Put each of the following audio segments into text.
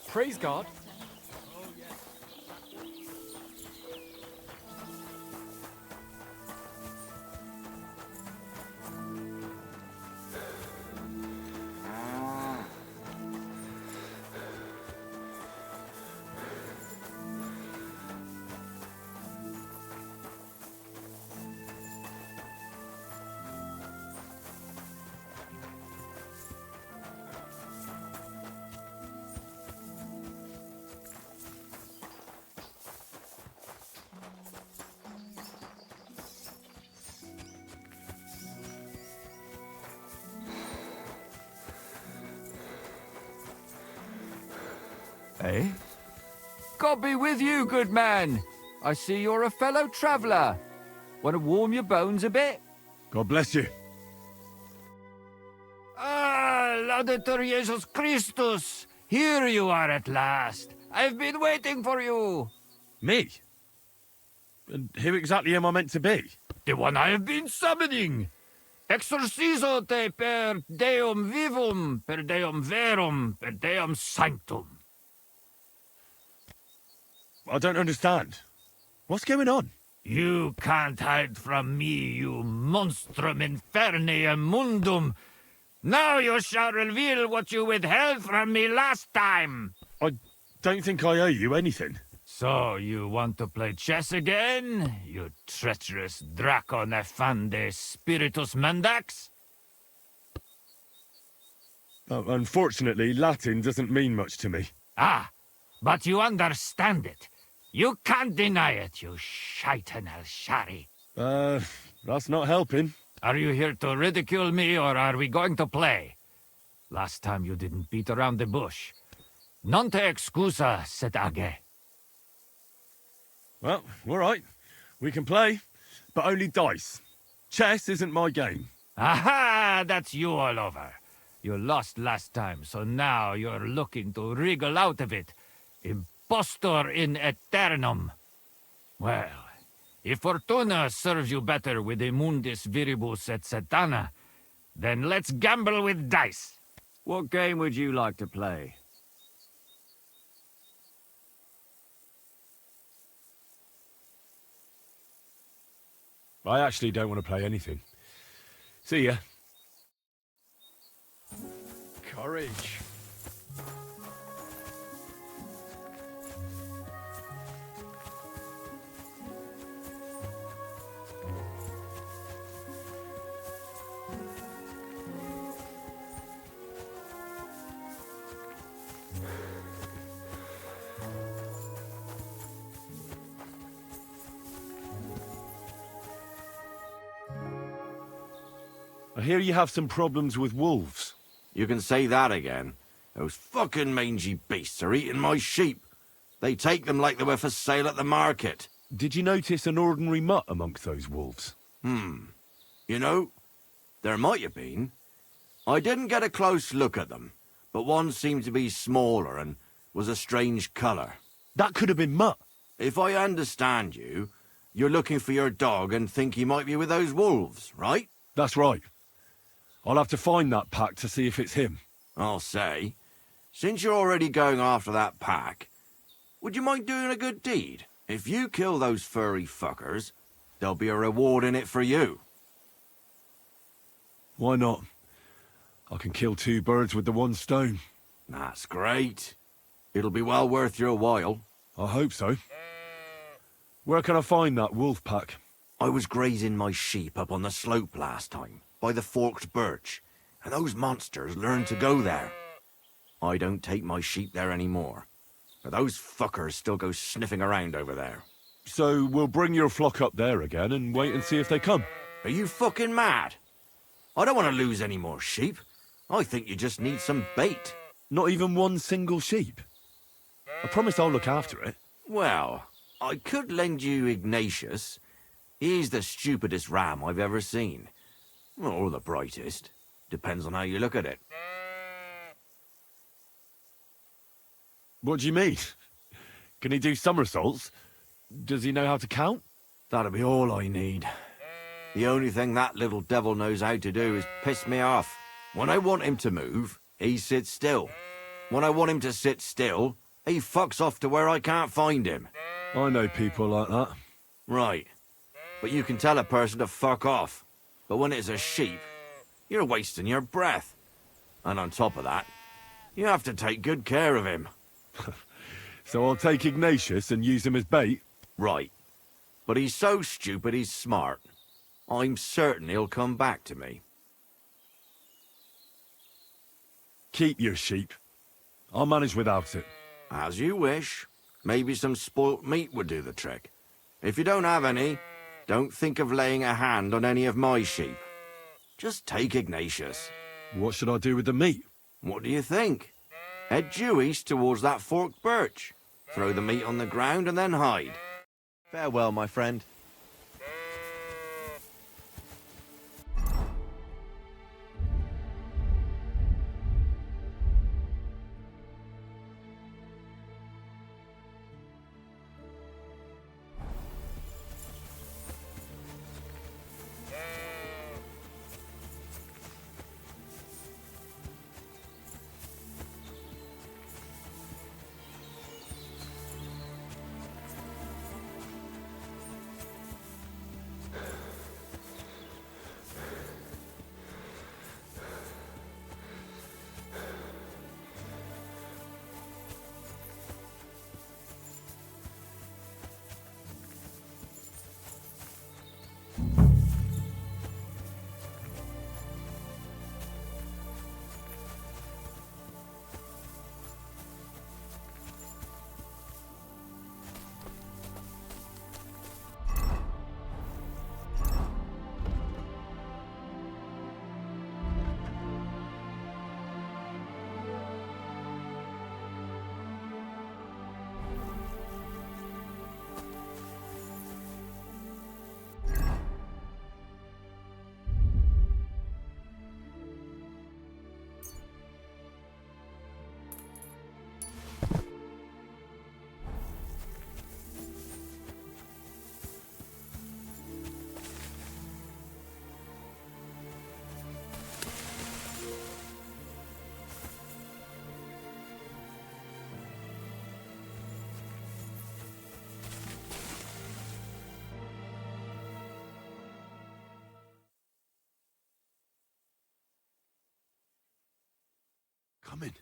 Praise God. Eh? God be with you, good man. I see you're a fellow traveller. Want to warm your bones a bit? God bless you. Ah, Laudetur Jesus Christus! Here you are at last. I've been waiting for you. Me? And who exactly am I meant to be? The one I have been summoning. Exorcizo te per deum vivum, per deum verum, per deum sanctum. I don't understand. What's going on? You can't hide from me, you monstrum infernae mundum. Now you shall reveal what you withheld from me last time. I don't think I owe you anything. So, you want to play chess again, you treacherous Draco nefande spiritus mendax? Unfortunately, Latin doesn't mean much to me. Ah, but you understand it. You can't deny it, you shaitan el-shari. That's not helping. Are you here to ridicule me, or are we going to play? Last time you didn't beat around the bush. Non te excusa, set age. Well, all right. We can play, but only dice. Chess isn't my game. Aha! That's you all over. You lost last time, so now you're looking to wriggle out of it. Impostor in aeternum. Well, if Fortuna serves you better with Immundis Viribus et Satana, then let's gamble with dice. What game would you like to play? I actually don't want to play anything. See ya. Courage. I hear you have some problems with wolves. You can say that again. Those fucking mangy beasts are eating my sheep. They take them like they were for sale at the market. Did you notice an ordinary mutt amongst those wolves? You know, there might have been. I didn't get a close look at them, but one seemed to be smaller and was a strange colour. That could have been Mutt. If I understand you, you're looking for your dog and think he might be with those wolves, right? That's right. I'll have to find that pack to see if it's him. I'll say, since you're already going after that pack, would you mind doing a good deed? If you kill those furry fuckers, there'll be a reward in it for you. Why not? I can kill two birds with the one stone. That's great. It'll be well worth your while. I hope so. Where can I find that wolf pack? I was grazing my sheep up on the slope last time, by the forked birch, and those monsters learned to go there. I don't take my sheep there anymore, but those fuckers still go sniffing around over there. So we'll bring your flock up there again and wait and see if they come. Are you fucking mad? I don't want to lose any more sheep. I think you just need some bait. Not even one single sheep. I promise I'll look after it. Well, I could lend you Ignatius. He's the stupidest ram I've ever seen. Or the brightest. Depends on how you look at it. What do you mean? Can he do somersaults? Does he know how to count? That'll be all I need. The only thing that little devil knows how to do is piss me off. When I want him to move, he sits still. When I want him to sit still, he fucks off to where I can't find him. I know people like that. Right. But you can tell a person to fuck off. But when it's a sheep, you're wasting your breath. And on top of that, you have to take good care of him. So I'll take Ignatius and use him as bait? Right. But he's so stupid he's smart. I'm certain he'll come back to me. Keep your sheep. I'll manage without it. As you wish. Maybe some spoilt meat would do the trick. If you don't have any, don't think of laying a hand on any of my sheep. Just take Ignatius. What should I do with the meat? What do you think? Head due east towards that forked birch. Throw the meat on the ground and then hide. Farewell, my friend. Come in.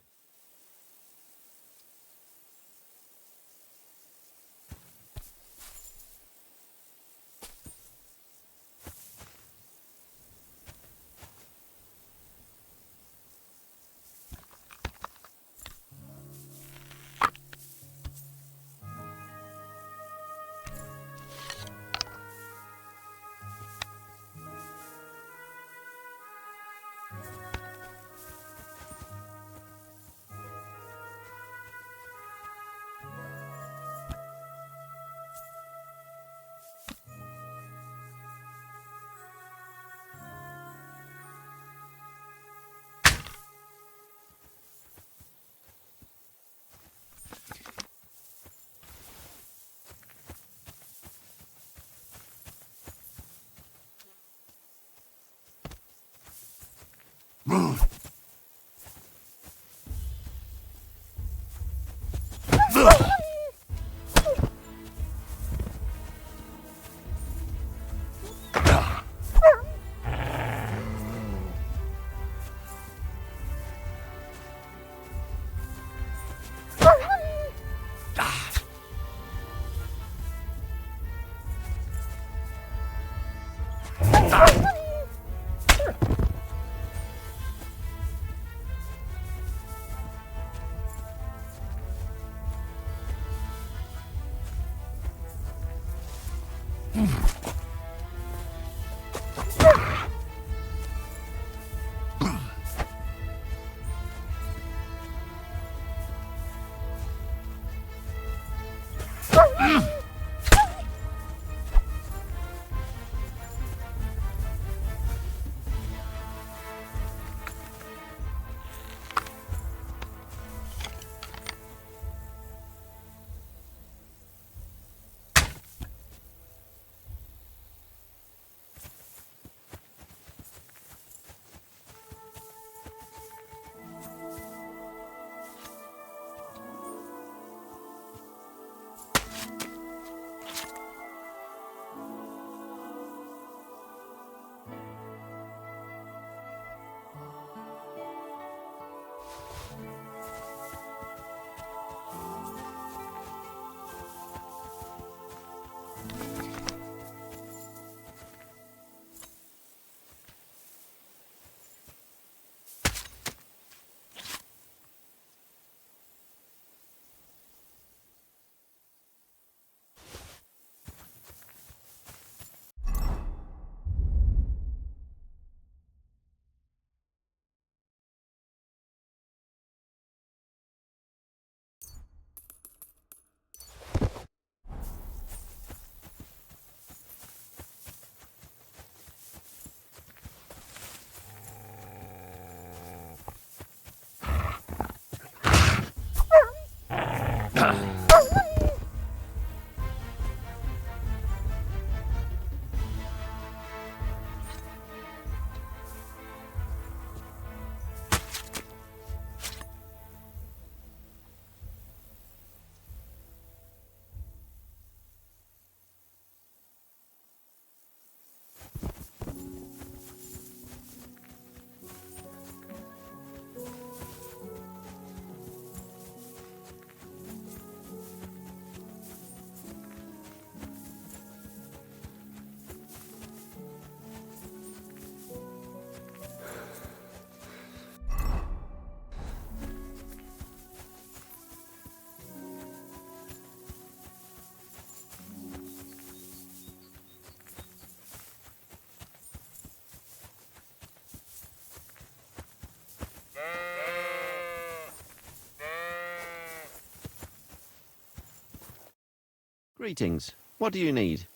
Greetings. What do you need?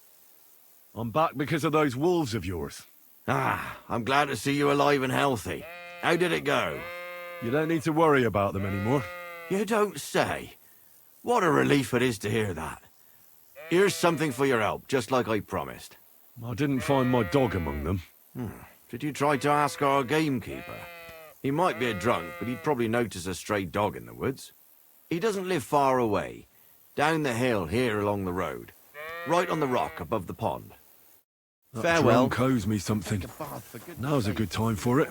I'm back because of those wolves of yours. Ah, I'm glad to see you alive and healthy. How did it go? You don't need to worry about them anymore. You don't say. What a relief it is to hear that. Here's something for your help, just like I promised. I didn't find my dog among them. Did you try to ask our gamekeeper? He might be a drunk, but he'd probably notice a stray dog in the woods. He doesn't live far away. Down the hill here along the road. Right on the rock above the pond. That Farewell. drunk owes me something. Take a bath, for goodness Now's a sake. good time for it.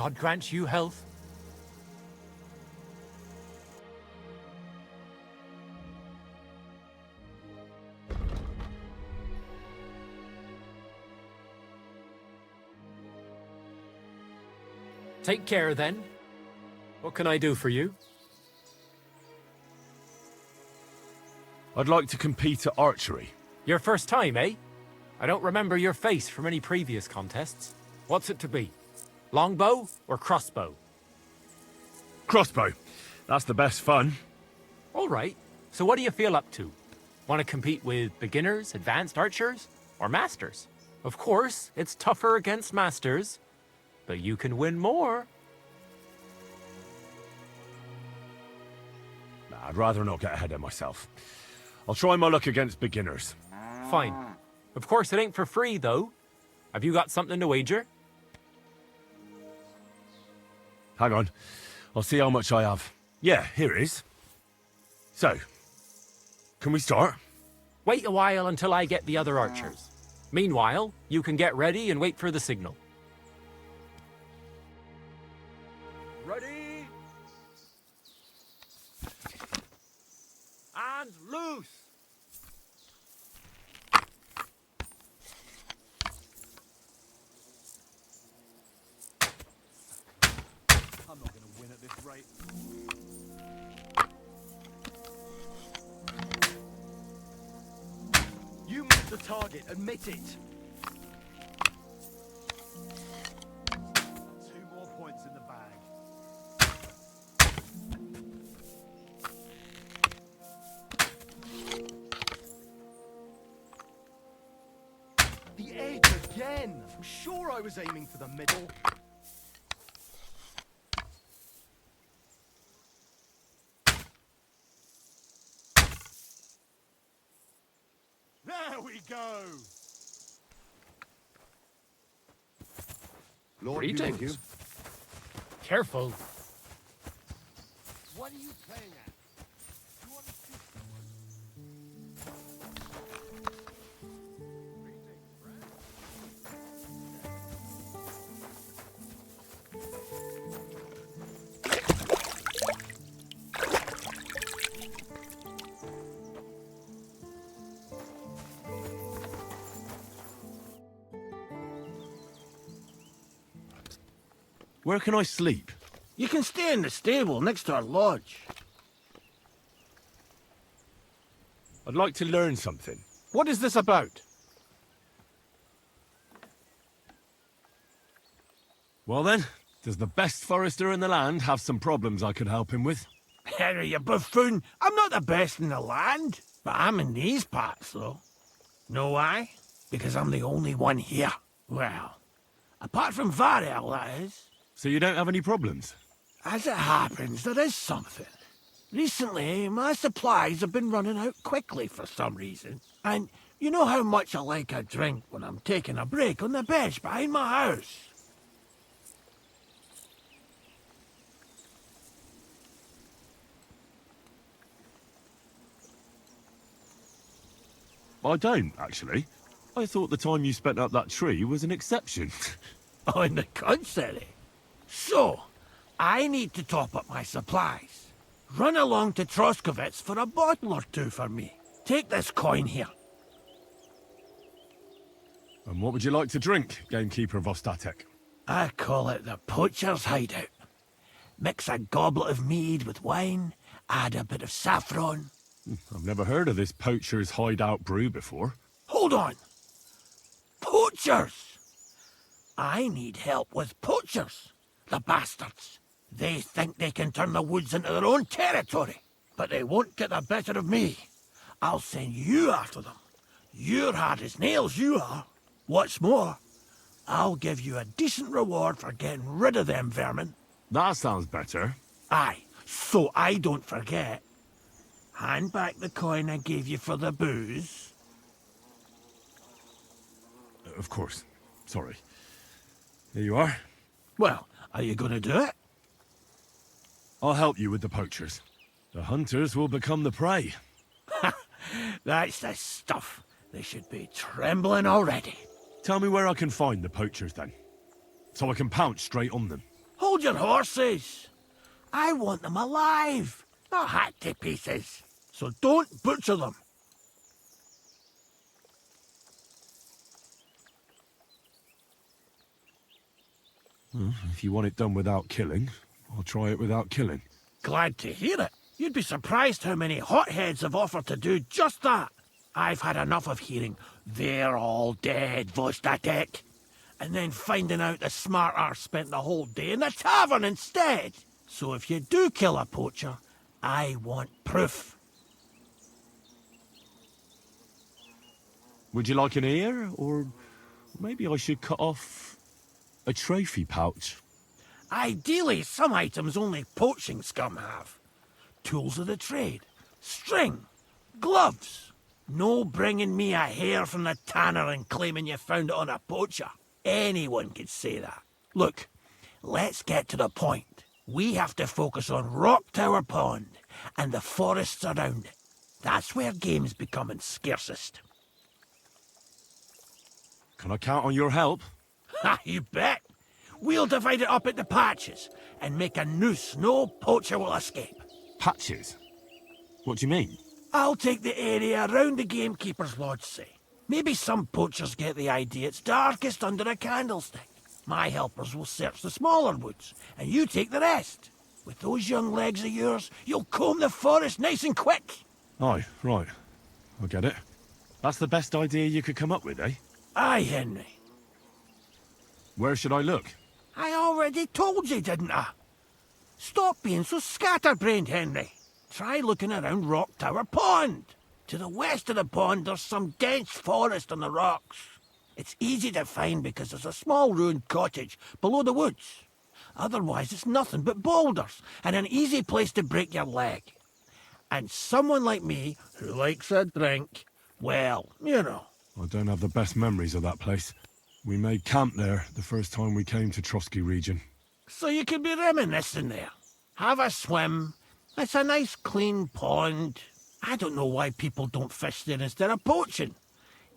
God grant you health. Take care, then. What can I do for you? I'd like to compete at archery. Your first time, eh? I don't remember your face from any previous contests. What's it to be? Longbow or crossbow? Crossbow. That's the best fun. All right. So what do you feel up to? Want to compete with beginners, advanced archers, or masters? Of course, it's tougher against masters, but you can win more. Nah, I'd rather not get ahead of myself. I'll try my luck against beginners. Fine. Of course, it ain't for free, though. Have you got something to wager? Hang on. I'll see how much I have. Yeah, here it is. So, can we start? Wait a while until I get the other archers. Meanwhile, you can get ready and wait for the signal. Ready? And loose! I'm not going to win at this rate. target. Admit it. 2 more points in the bag. The edge again. I'm sure I was aiming for the middle. There we go. Lord, be with Greetings. you. Careful. What are you playing at? Where can I sleep? You can stay in the stable next to our lodge. I'd like to learn something. What is this about? Well then, does the best forester in the land have some problems I could help him with? Henry, you buffoon. I'm not the best in the land, but I'm in these parts, though. Know why? Because I'm the only one here. Well, apart from Varel, that is. So you don't have any problems? As it happens, there is something. Recently, my supplies have been running out quickly for some reason. And you know how much I like a drink when I'm taking a break on the bench behind my house. I don't, actually. I thought the time you spent up that tree was an exception. On the contrary. So, I need to top up my supplies. Run along to Troskovitz for a bottle or two for me. Take this coin here. And what would you like to drink, gamekeeper of Ostatek? I call it the poacher's hideout. Mix a goblet of mead with wine, add a bit of saffron. I've never heard of this poacher's hideout brew before. Hold on! Poachers! I need help with poachers. The bastards. They think they can turn the woods into their own territory, but they won't get the better of me. I'll send you after them. You're hard as nails, you are. What's more, I'll give you a decent reward for getting rid of them vermin. That sounds better. Aye, so I don't forget. Hand back the coin I gave you for the booze. Of course. Sorry. Here you are. Well, are you going to do it? I'll help you with the poachers. The hunters will become the prey. That's the stuff. They should be trembling already. Tell me where I can find the poachers then, so I can pounce straight on them. Hold your horses. I want them alive, not hacked to pieces. So don't butcher them. If you want it done without killing, I'll try it without killing. Glad to hear it. You'd be surprised how many hotheads have offered to do just that. I've had enough of hearing, "They're all dead, Vostatek," and then finding out the smart arse spent the whole day in the tavern instead. So if you do kill a poacher, I want proof. Would you like an ear, or maybe I should cut off a trophy pouch? Ideally, some items only poaching scum have. Tools of the trade, string, gloves. No bringing me a hair from the tanner and claiming you found it on a poacher. Anyone could say that. Look, let's get to the point. We have to focus on Rock Tower Pond and the forests around it. That's where game's becoming scarcest. Can I count on your help? Ha, you bet. We'll divide it up into patches and make a noose no poacher will escape. Patches? What do you mean? I'll take the area around the gamekeeper's lodge, say. Maybe some poachers get the idea it's darkest under a candlestick. My helpers will search the smaller woods, and you take the rest. With those young legs of yours, you'll comb the forest nice and quick. Aye, right. I get it. That's the best idea you could come up with, eh? Aye, Henry. Where should I look? I already told you, didn't I? Stop being so scatterbrained, Henry. Try looking around Rock Tower Pond. To the west of the pond, there's some dense forest on the rocks. It's easy to find because there's a small ruined cottage below the woods. Otherwise, it's nothing but boulders and an easy place to break your leg. And someone like me, who likes a drink, well, you know. I don't have the best memories of that place. We made camp there the first time we came to Trotsky region. So you could be reminiscing there. Have a swim. It's a nice clean pond. I don't know why people don't fish there instead of poaching.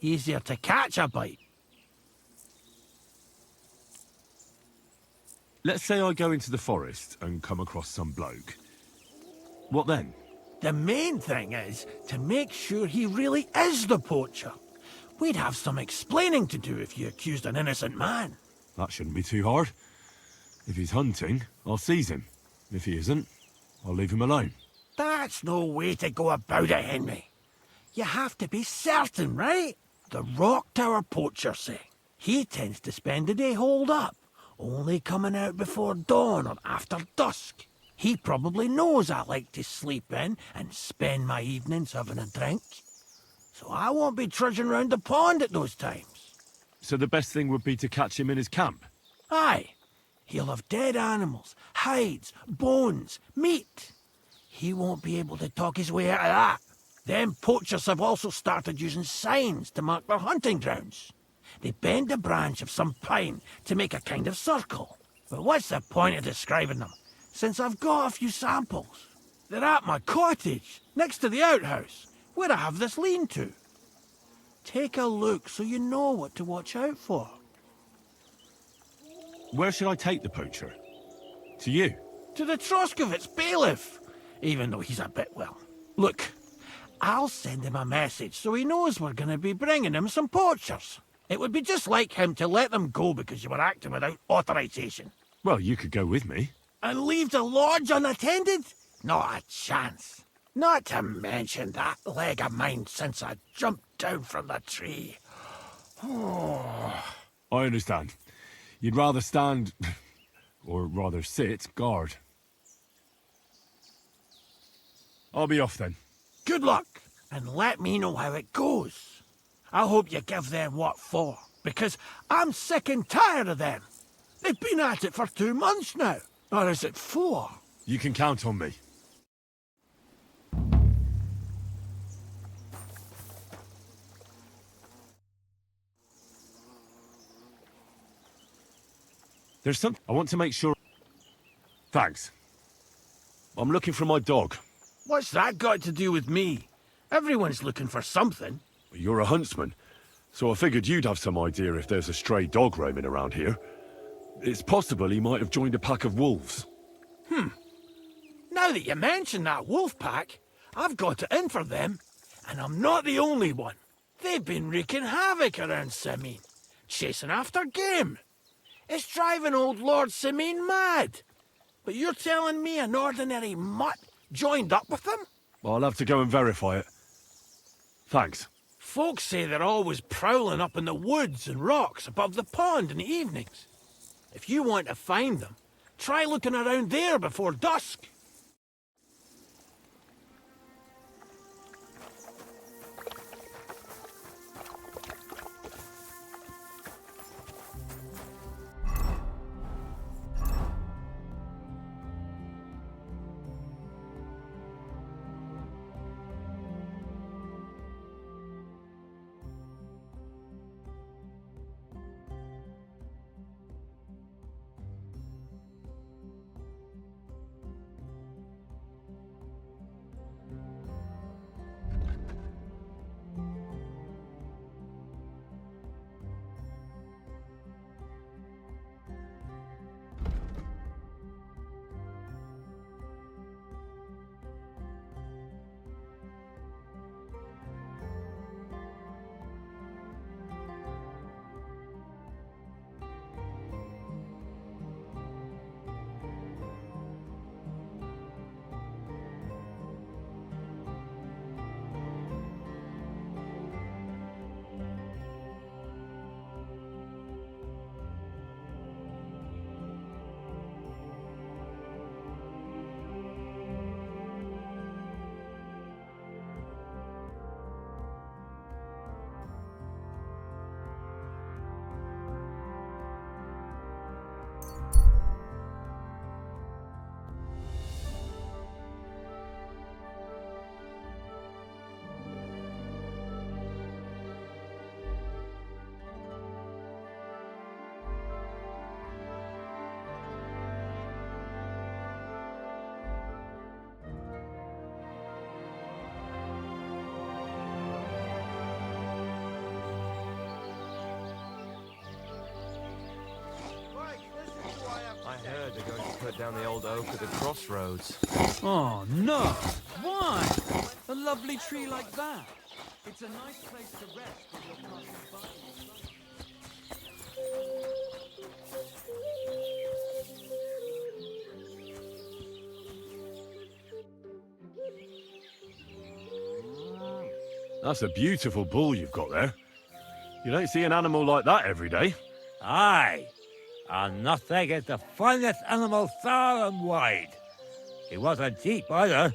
Easier to catch a bite. Let's say I go into the forest and come across some bloke. What then? The main thing is to make sure he really is the poacher. We'd have some explaining to do if you accused an innocent man. That shouldn't be too hard. If he's hunting, I'll seize him. If he isn't, I'll leave him alone. That's no way to go about it, Henry. You have to be certain, right? The Rock Tower poacher say. He tends to spend the day holed up, only coming out before dawn or after dusk. He probably knows I like to sleep in and spend my evenings having a drink. So I won't be trudging round the pond at those times. So the best thing would be to catch him in his camp? Aye. He'll have dead animals, hides, bones, meat. He won't be able to talk his way out of that. Them poachers have also started using signs to mark their hunting grounds. They bend a branch of some pine to make a kind of circle. But what's the point of describing them, since I've got a few samples? They're at my cottage, next to the outhouse, where I have this lean-to. Take a look so you know what to watch out for. Where should I take the poacher? To you? To the Troskovitz bailiff, even though he's a bit, well. Look, I'll send him a message so he knows we're going to be bringing him some poachers. It would be just like him to let them go because you were acting without authorization. Well, you could go with me. And leave the lodge unattended? Not a chance. Not to mention that leg of mine since I jumped down from the tree. I understand. You'd rather stand, or rather sit, guard. I'll be off then. Good luck, and let me know how it goes. I hope you give them what for, because I'm sick and tired of them. They've been at it for 2 months now. Or is it 4? You can count on me. There's something I want to make sure... Thanks. I'm looking for my dog. What's that got to do with me? Everyone's looking for something. You're a huntsman, so I figured you'd have some idea if there's a stray dog roaming around here. It's possible he might have joined a pack of wolves. Now that you mention that wolf pack, I've got it in for them. And I'm not the only one. They've been wreaking havoc around Simine, chasing after game. It's driving old Lord Simine mad. But you're telling me an ordinary mutt joined up with them? I'll have to go and verify it. Thanks. Folks say they're always prowling up in the woods and rocks above the pond in the evenings. If you want to find them, try looking around there before dusk. cut down the old oak at the crossroads. Oh, no! Why? A lovely tree like that. It's a nice place to rest when you're passing by. That's a beautiful bull you've got there. You don't see an animal like that every day. Aye, and nothing is the finest animal far and wide. He wasn't cheap either.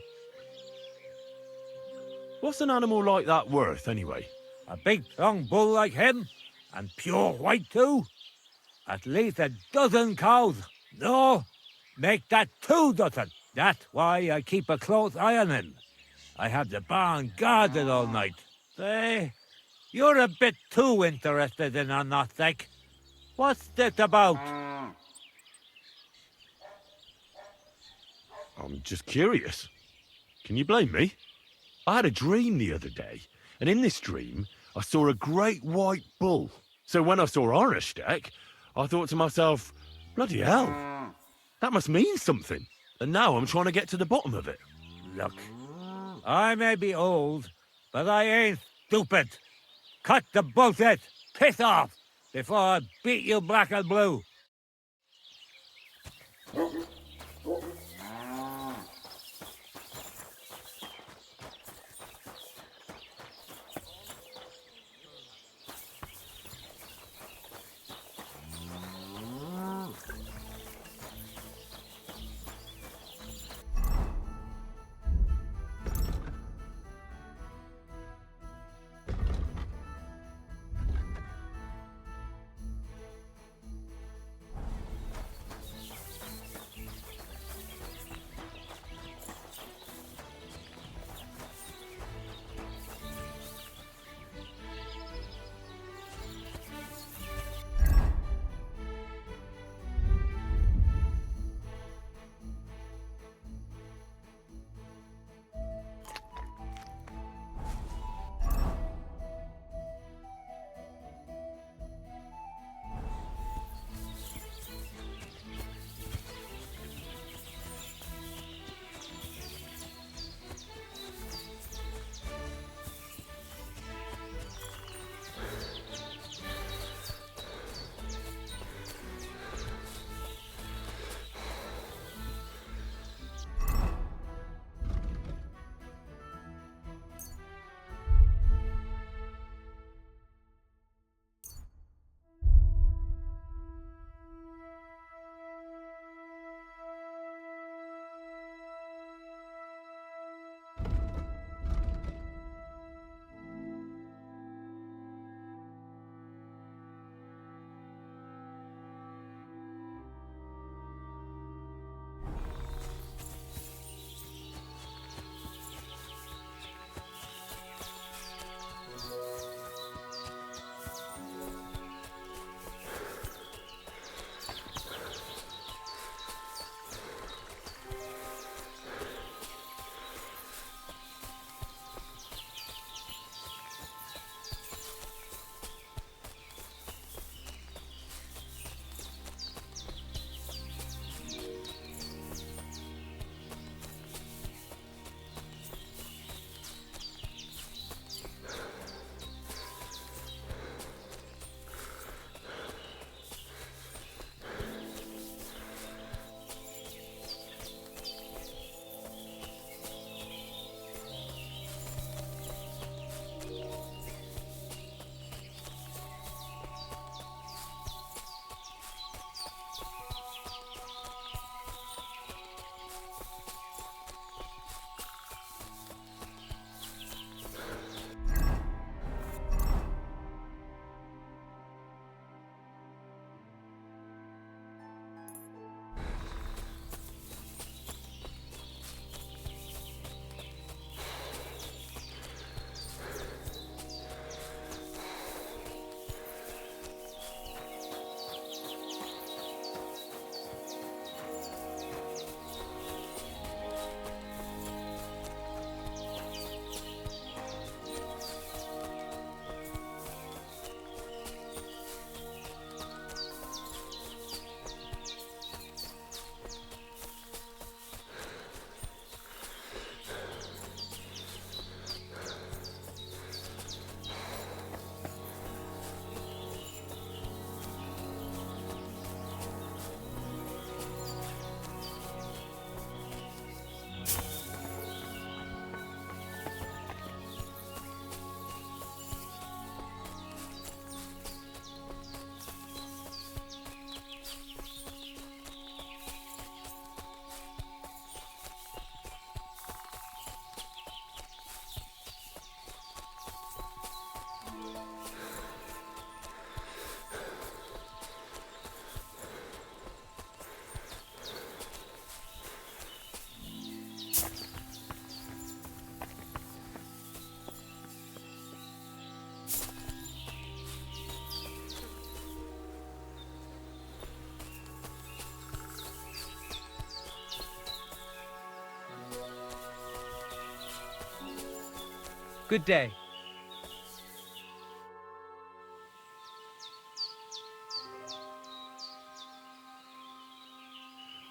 What's an animal like that worth, anyway? A big, strong bull like him, and pure white too. At least a dozen cows. No, make that 2 dozen. That's why I keep a close eye on him. I have the barn guarded all night. Say, you're a bit too interested in a nothing. What's this about? I'm just curious. Can you blame me? I had a dream the other day, and in this dream, I saw a great white bull. So when I saw Arnesteck, I thought to myself, bloody hell, that must mean something. And now I'm trying to get to the bottom of it. Look, I may be old, but I ain't stupid. Cut the bullshit. Piss off before I beat you black and blue. Good day.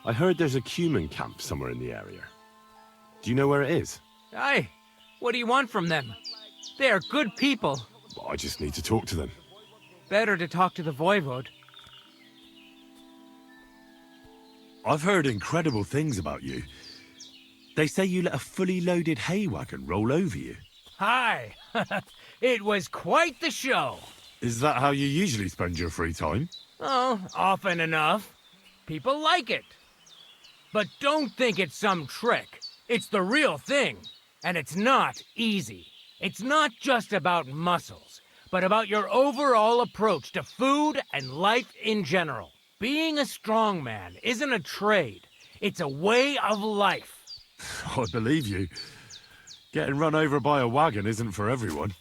I heard there's a cumin camp somewhere in the area. Do you know where it is? Aye. What do you want from them? They are good people. I just need to talk to them. Better to talk to the voivode. I've heard incredible things about you. They say you let a fully loaded hay wagon roll over you. Hi. It was quite the show. Is that how you usually spend your free time? Oh, often enough. People like it. But don't think it's some trick. It's the real thing. And it's not easy. It's not just about muscles, but about your overall approach to food and life in general. Being a strongman isn't a trade. It's a way of life. I believe you. Getting run over by a wagon isn't for everyone.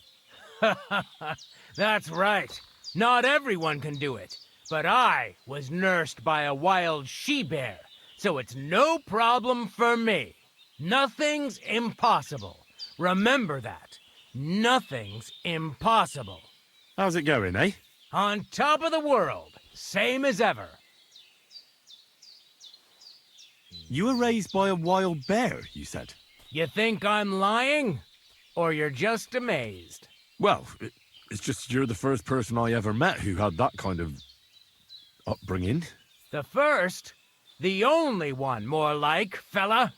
That's right. Not everyone can do it. But I was nursed by a wild she-bear, so it's no problem for me. Nothing's impossible. Remember that. Nothing's impossible. How's it going, eh? On top of the world, same as ever. You were raised by a wild bear, you said. You think I'm lying? Or you're just amazed? Well, it's just you're the first person I ever met who had that kind of upbringing. The first? The only one, more like, fella.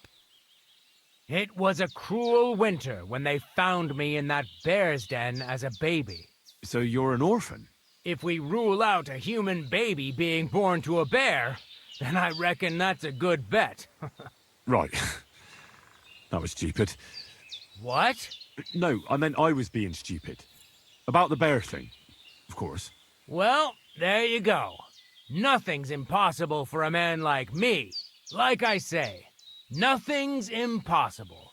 It was a cruel winter when they found me in that bear's den as a baby. So you're an orphan? If we rule out a human baby being born to a bear, then I reckon that's a good bet. Right. That was stupid. What? No, I meant I was being stupid. About the bear thing, of course. Well, there you go. Nothing's impossible for a man like me. Like I say, nothing's impossible.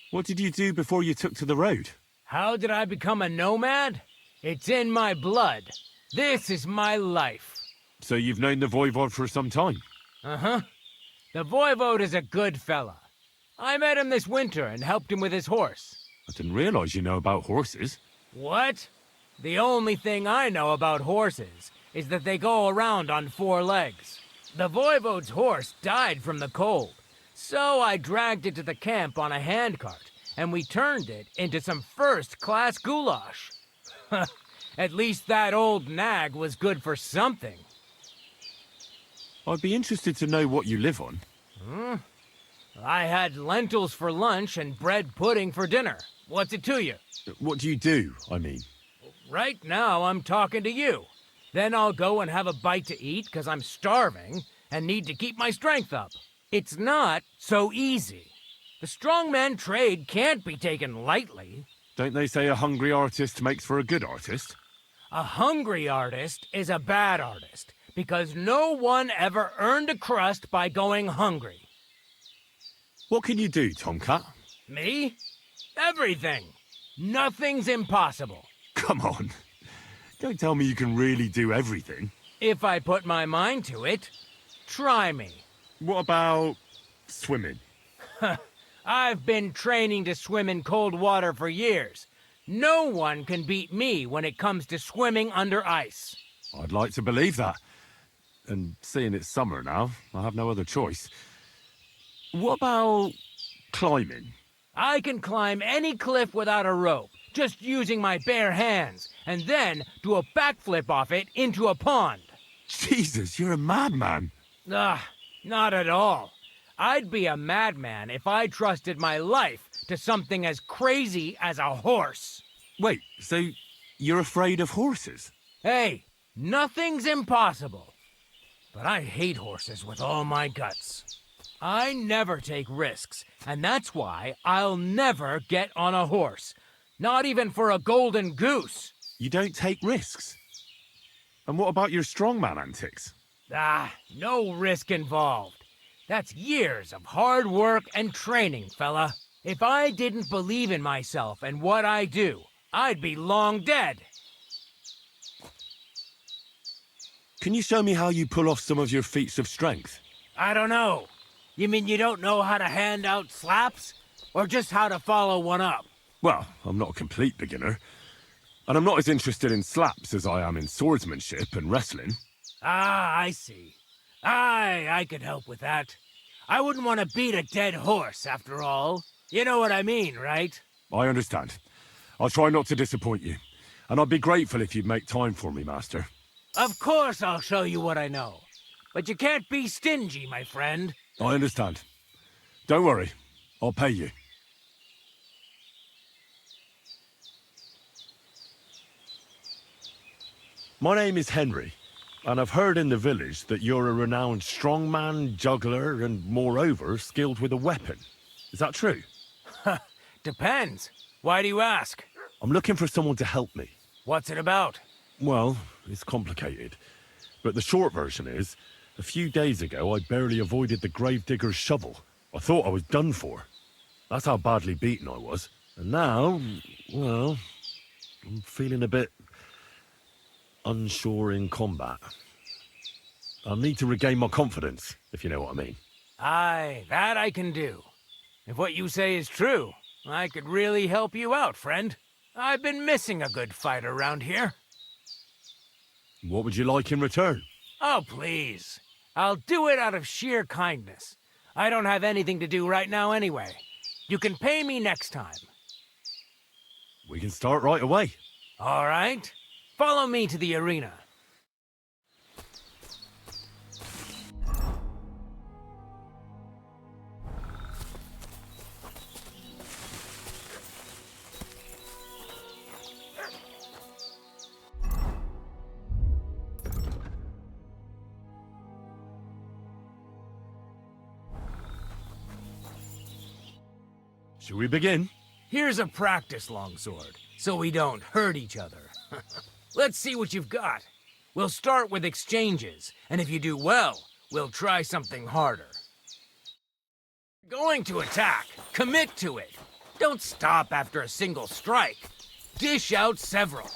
What did you do before you took to the road? How did I become a nomad? It's in my blood. This is my life. So you've known the Voivod for some time? Uh-huh. The voivode is a good fella. I met him this winter and helped him with his horse. I didn't realize you know about horses. What? The only thing I know about horses is that they go around on 4 legs. The voivode's horse died from the cold, so I dragged it to the camp on a handcart, and we turned it into some first-class goulash. At least that old nag was good for something. I'd be interested to know what you live on. I had lentils for lunch and bread pudding for dinner. What's it to you? What do you do, I mean? Right now, I'm talking to you. Then I'll go and have a bite to eat because I'm starving and need to keep my strength up. It's not so easy. The strongman trade can't be taken lightly. Don't they say a hungry artist makes for a good artist? A hungry artist is a bad artist because no one ever earned a crust by going hungry. What can you do, Tomcat? Me? Everything. Nothing's impossible. Come on. Don't tell me you can really do everything. If I put my mind to it. Try me. What about swimming? I've been training to swim in cold water for years. No one can beat me when it comes to swimming under ice. I'd like to believe that. And seeing it's summer now, I have no other choice. What about climbing? I can climb any cliff without a rope, just using my bare hands, and then do a backflip off it into a pond. Jesus, you're a madman. Not at all. I'd be a madman if I trusted my life to something as crazy as a horse. Wait, so you're afraid of horses? Hey, nothing's impossible. But I hate horses with all my guts. I never take risks, and that's why I'll never get on a horse. Not even for a golden goose. You don't take risks? And what about your strongman antics? No risk involved. That's years of hard work and training, fella. If I didn't believe in myself and what I do, I'd be long dead. Can you show me how you pull off some of your feats of strength? I don't know. You mean you don't know how to hand out slaps? Or just how to follow one up? Well, I'm not a complete beginner. And I'm not as interested in slaps as I am in swordsmanship and wrestling. Ah, I see. I could help with that. I wouldn't want to beat a dead horse, after all. You know what I mean, right? I understand. I'll try not to disappoint you. And I'd be grateful if you'd make time for me, Master. Of course I'll show you what I know. But you can't be stingy, my friend. I understand. Don't worry. I'll pay you. My name is Henry, and I've heard in the village that you're a renowned strongman, juggler, and moreover, skilled with a weapon. Is that true? Depends. Why do you ask? I'm looking for someone to help me. What's it about? Well, it's complicated. But the short version is, a few days ago I barely avoided the gravedigger's shovel. I thought I was done for. That's how badly beaten I was. And now, well, I'm feeling a bit unsure in combat. I'll need to regain my confidence, if you know what I mean. Aye, that I can do. If what you say is true, I could really help you out, friend. I've been missing a good fight around here. What would you like in return? Oh, please. I'll do it out of sheer kindness. I don't have anything to do right now anyway. You can pay me next time. We can start right away. All right. Follow me to the arena. Should we begin? Here's a practice longsword, so we don't hurt each other. Let's see what you've got. We'll start with exchanges, and if you do well, we'll try something harder. Going to attack. Commit to it. Don't stop after a single strike. Dish out several.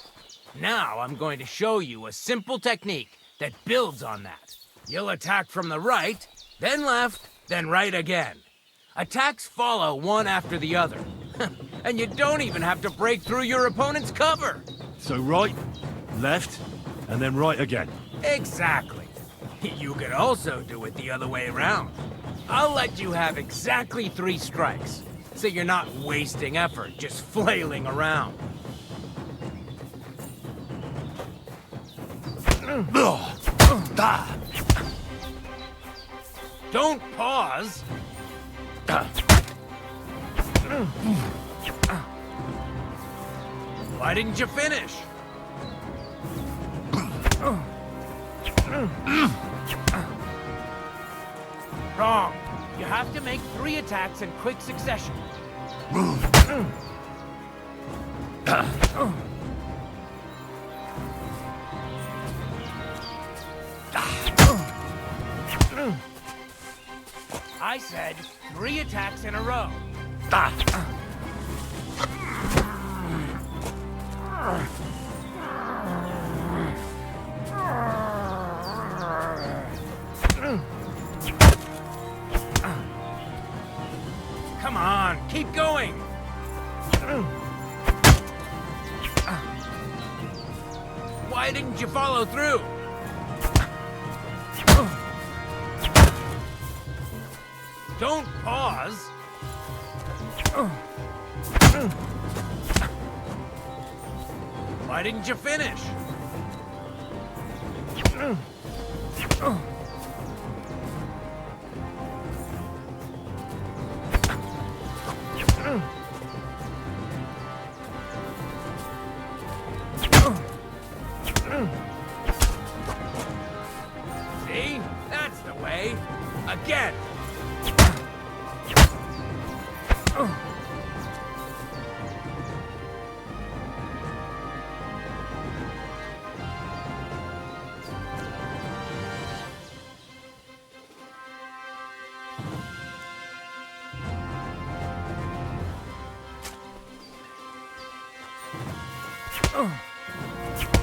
Now I'm going to show you a simple technique that builds on that. You'll attack from the right, then left, then right again. Attacks follow one after the other. And you don't even have to break through your opponent's cover. So right, left, and then right again. Exactly. You could also do it the other way around. I'll let you have exactly 3 strikes, so you're not wasting effort just flailing around. Don't pause. Why didn't you finish? Wrong. You have to make 3 attacks in quick succession. I said 3 attacks in a row. Come on, keep going. Why didn't you follow through? Don't pause. Why didn't you finish? See? That's the way. Again.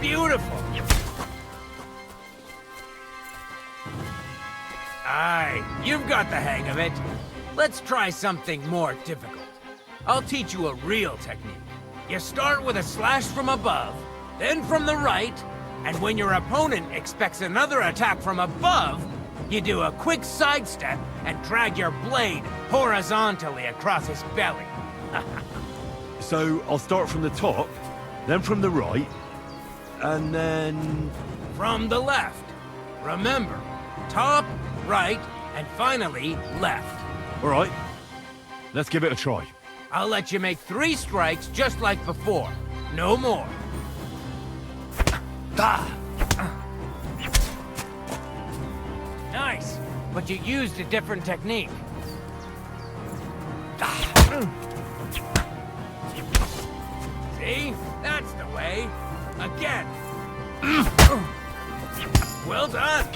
Beautiful. Aye, you've got the hang of it. Let's try something more difficult. I'll teach you a real technique. You start with a slash from above, then from the right, and when your opponent expects another attack from above, you do a quick sidestep and drag your blade horizontally across his belly. So I'll start from the top, then from the right, and then... From the left. Remember, top, right, and finally, left. All right, let's give it a try. I'll let you make 3 strikes just like before. No more. Nice, but you used a different technique. See? That's the way. Again. Well done.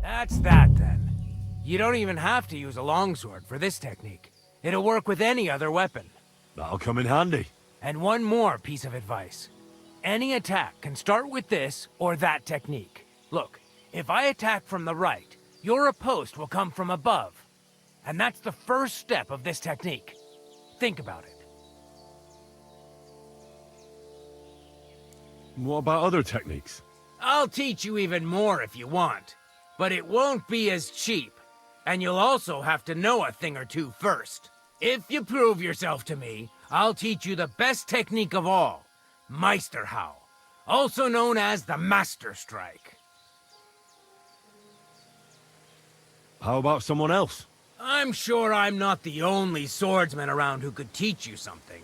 That's that, then. You don't even have to use a longsword for this technique. It'll work with any other weapon. That'll come in handy. And one more piece of advice. Any attack can start with this or that technique. Look, if I attack from the right, your riposte will come from above. And that's the first step of this technique. Think about it. What about other techniques? I'll teach you even more if you want. But it won't be as cheap. And you'll also have to know a thing or two first. If you prove yourself to me, I'll teach you the best technique of all. Meisterhau, also known as the Master Strike. How about someone else? I'm sure I'm not the only swordsman around who could teach you something.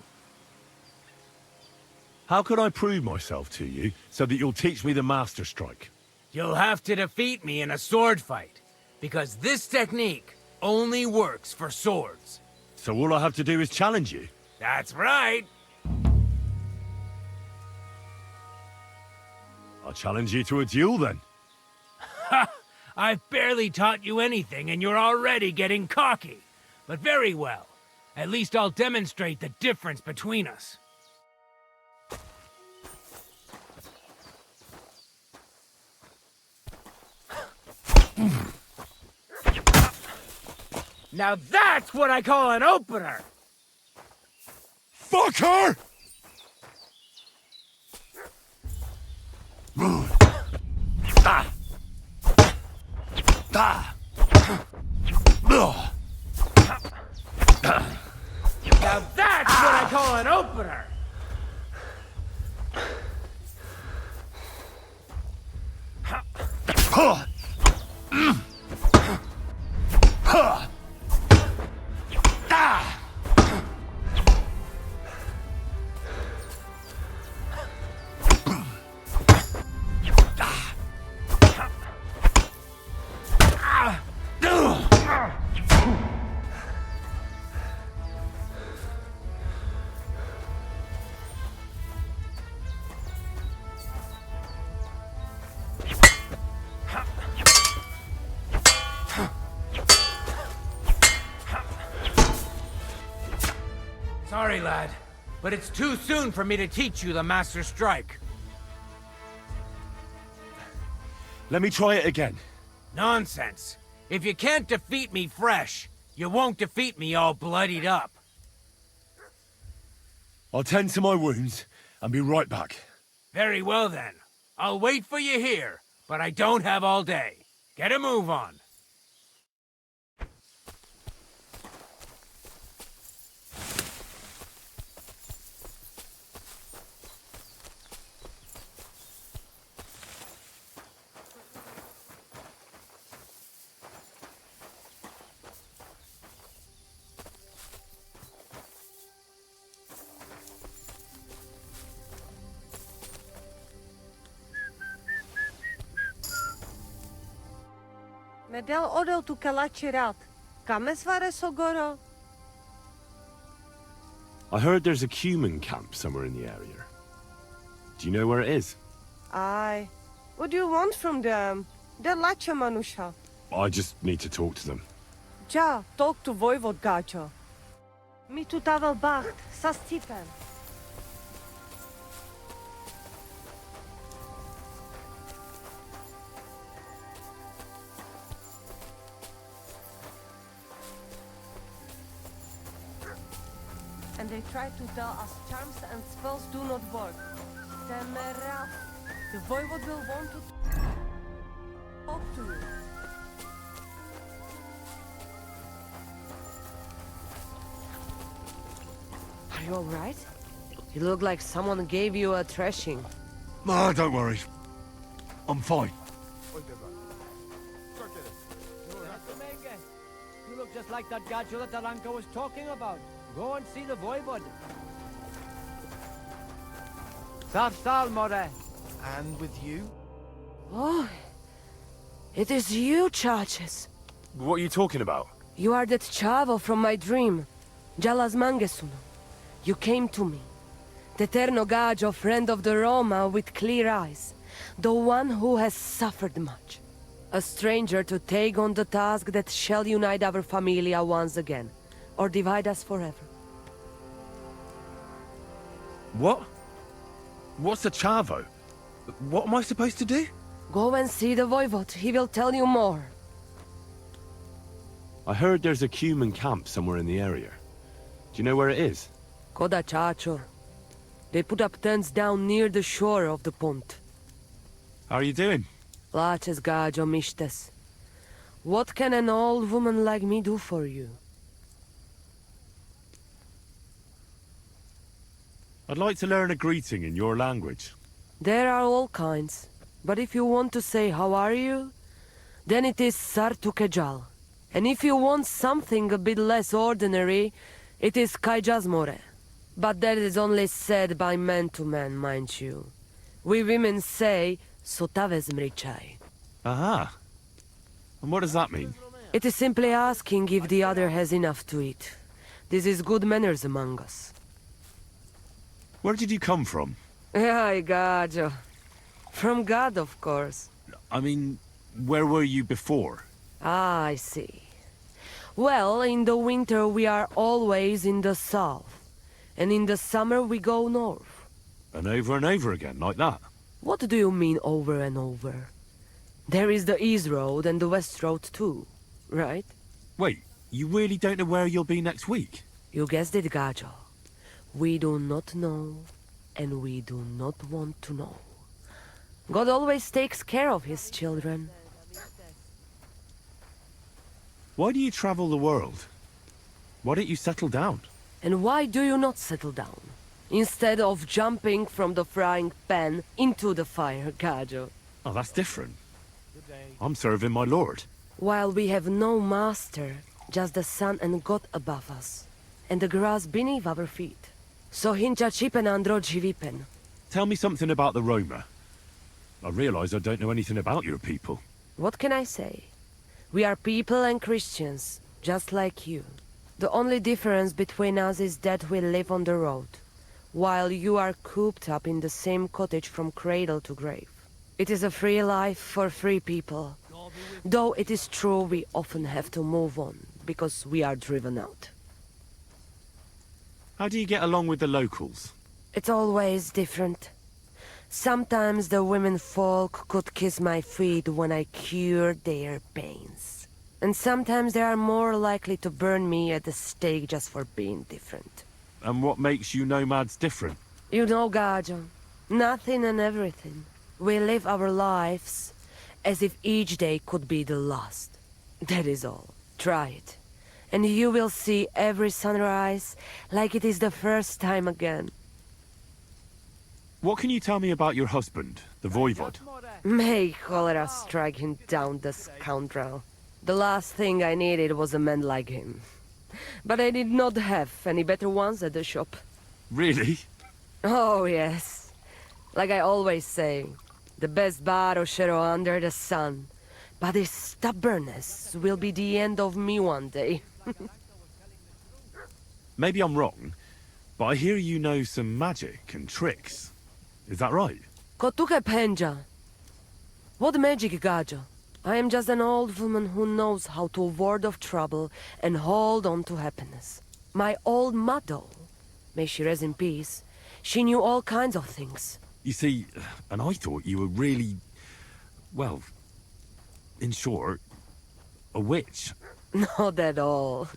How could I prove myself to you so that you'll teach me the Master Strike? You'll have to defeat me in a sword fight, because this technique only works for swords. So all I have to do is challenge you? That's right. I'll challenge you to a duel then. Ha! I've barely taught you anything and you're already getting cocky. But very well. At least I'll demonstrate the difference between us. Now that's what I call an opener! Fucker! Now that's what I call an opener! sorry, lad, but it's too soon for me to teach you the Master Strike. Let me try it again. Nonsense. If you can't defeat me fresh, you won't defeat me all bloodied up. I'll tend to my wounds and be right back. Very well then. I'll wait for you here, but I don't have all day. Get a move on. Medel odel tu kalachirat. Kamesvare sogoro? I heard there's a cumin camp somewhere in the area. Do you know where it is? Aye. What do you want from them? They're lacha manusha. I just need to talk to them. Ja, talk to Voivod Gacho. Mi tu tavel bacht, sa Stipen. And they try to tell us charms and spells do not work. Temeraf. The Voivod will want to talk to you. Are you alright? You look like someone gave you a thrashing. No, don't worry. I'm fine. You look just like that Gacho that Taranka was talking about. Go and see the Voivod. Savstal, More. And with you? Oh, it is you, Chaches. What are you talking about? You are that chavo from my dream. Jalas Mangesuno. You came to me. The Eterno Gajo, friend of the Roma with clear eyes. The one who has suffered much. A stranger to take on the task that shall unite our familia once again. Or divide us forever. What? What's a chavo? What am I supposed to do? Go and see the Voivod. He will tell you more. I heard there's a cumin camp somewhere in the area. Do you know where it is? Koda Chacho. They put up tents down near the shore of the pond. How are you doing? Laches Gajo Mishtes. What can an old woman like me do for you? I'd like to learn a greeting in your language. There are all kinds. But if you want to say how are you, then it is Sartukejal. And if you want something a bit less ordinary, it is Kaijazmore. But that is only said by man to man, mind you. We women say Sotavezmrichai. Aha. And what does that mean? It is simply asking if the other has enough to eat. This is good manners among us. Where did you come from? Ay, Gajo. From God, of course. I mean, where were you before? Ah, I see. Well, in the winter we are always in the south. And in the summer we go north. And over again, like that? What do you mean over and over? There is the East Road and the West Road too, right? Wait, you really don't know where you'll be next week? You guessed it, Gajo. We do not know, and we do not want to know. God always takes care of his children. Why do you travel the world? Why don't you settle down? And why do you not settle down? Instead of jumping from the frying pan into the fire, Gajo. Oh, that's different. I'm serving my lord. While we have no master, just the sun and God above us, and the grass beneath our feet. So hincha chipen androji vipen. Tell me something about the Roma. I realize I don't know anything about your people. What can I say? We are people and Christians, just like you. The only difference between us is that we live on the road, while you are cooped up in the same cottage from cradle to grave. It is a free life for free people, though it is true we often have to move on, because we are driven out. How do you get along with the locals? It's always different. Sometimes the women folk could kiss my feet when I cured their pains. And sometimes they are more likely to burn me at the stake just for being different. And what makes you nomads different? You know, Gajo, nothing and everything. We live our lives as if each day could be the last. That is all. Try it. And you will see every sunrise like it is the first time again. What can you tell me about your husband, the Voivod? May cholera strike him down, the scoundrel. The last thing I needed was a man like him. But I did not have any better ones at the shop. Really? Oh, yes. Like I always say, the best Baroshero under the sun. But his stubbornness will be the end of me one day. Maybe I'm wrong, but I hear you know some magic and tricks. Is that right? Kotuke Penja. What magic, Gajo? I am just an old woman who knows how to ward off trouble and hold on to happiness. My old mother, may she rest in peace, she knew all kinds of things. You see, and I thought you were really, well, in short, a witch. Not at all.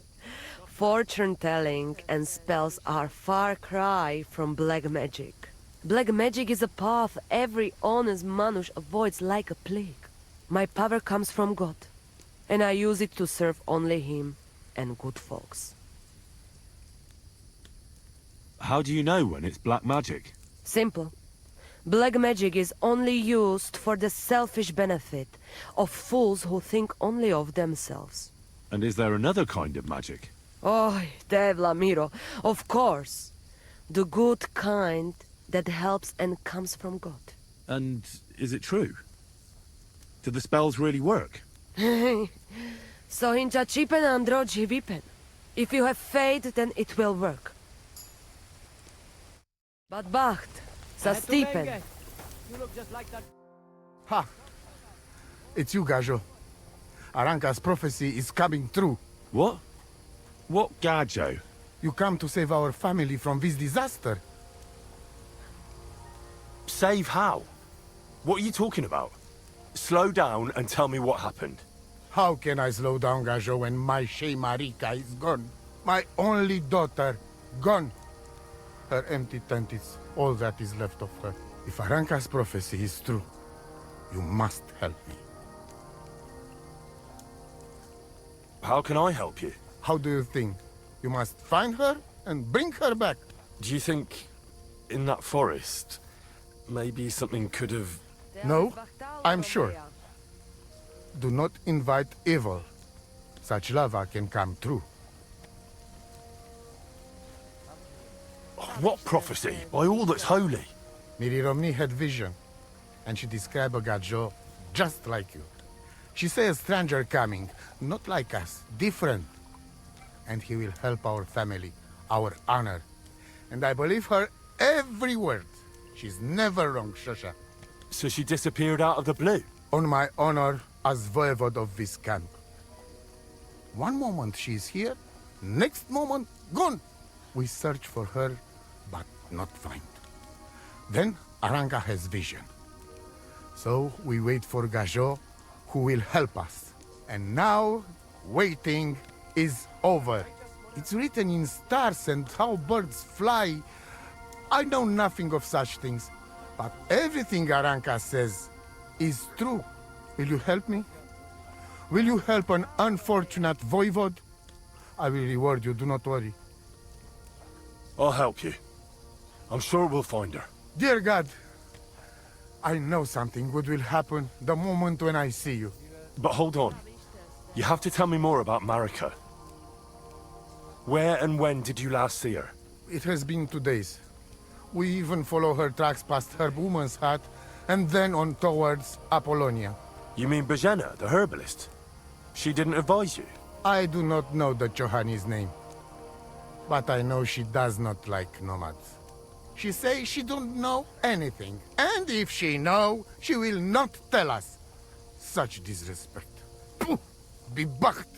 Fortune-telling and spells are far cry from black magic. Black magic is a path every honest Manush avoids like a plague. My power comes from God, and I use it to serve only Him and good folks. How do you know when it's black magic? Simple. Black magic is only used for the selfish benefit of fools who think only of themselves. And is there another kind of magic? Oh, Devla Miro, of course. The good kind that helps and comes from God. And is it true? Do the spells really work? So hincha chipen androji vipen. If you have faith, then it will work. But Bacht, sa stipen. You look just like that. Ha! It's you, Gajo. Aranka's prophecy is coming true. What? What Gajo? You come to save our family from this disaster. Save how? What are you talking about? Slow down and tell me what happened. How can I slow down, Gajo, when my Shea Marika is gone? My only daughter, gone. Her empty tent is all that is left of her. If Aranka's prophecy is true, you must help me. How can I help you? How do you think? You must find her and bring her back. Do you think in that forest, maybe something could have... No, I'm sure. Do not invite evil. Such lava can come true. What prophecy? By all that's holy. Miri Romni had vision, and she described a Gajo just like you. She says a stranger coming, not like us, different. And he will help our family, our honor. And I believe her every word. She's never wrong, Shosha. So she disappeared out of the blue? On my honor as voivod of this camp. One moment she is here, next moment gone. We search for her, but not find. Then Aranka has vision. So we wait for Gajo, who will help us. And now, waiting is over. It's written in stars and how birds fly. I know nothing of such things, but everything Aranka says is true. Will you help me? Will you help an unfortunate voivod? I will reward you, do not worry. I'll help you. I'm sure we'll find her. Dear God, I know something good will happen the moment when I see you. But hold on. You have to tell me more about Marika. Where and when did you last see her? It has been 2 days. We even follow her tracks past her woman's hut and then on towards Apollonia. You mean Bajena, the herbalist? She didn't advise you? I do not know the Johani's name. But I know she does not like nomads. She says she don't know anything. And if she know, she will not tell us. Such disrespect. Puh! Be bucked!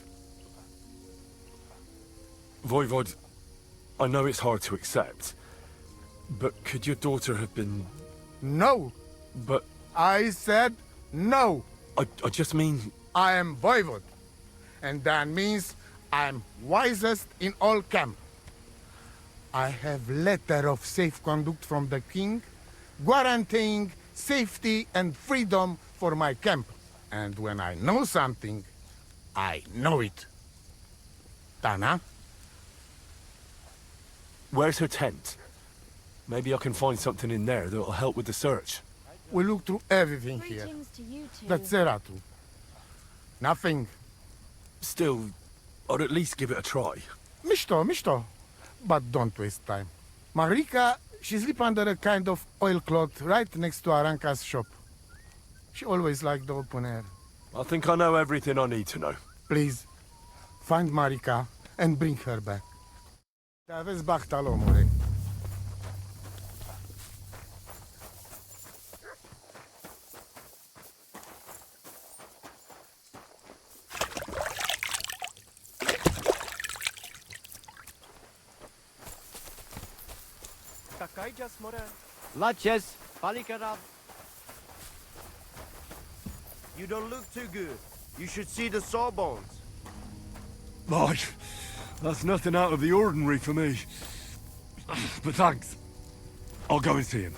Voivod, I know it's hard to accept, but could your daughter have been... No! But... I said no! I just mean... I am voivod, and that means I'm wisest in all camp. I have letter of safe conduct from the king, guaranteeing safety and freedom for my camp. And when I know something, I know it. Tana? Where's her tent? Maybe I can find something in there that'll help with the search. We look through everything here. To you two. That's Zeratu. Nothing. Still, I'd at least give it a try. Mishto. But don't waste time. Marika, she sleep under a kind of oilcloth right next to Aranka's shop. She always liked the open air. I think I know everything I need to know. Please, find Marika and bring her back. Te-aveți bachtal, omule. Laches, Palikarav. You don't look too good. You should see the sawbones. Boy, that's nothing out of the ordinary for me. But thanks. I'll go and see him.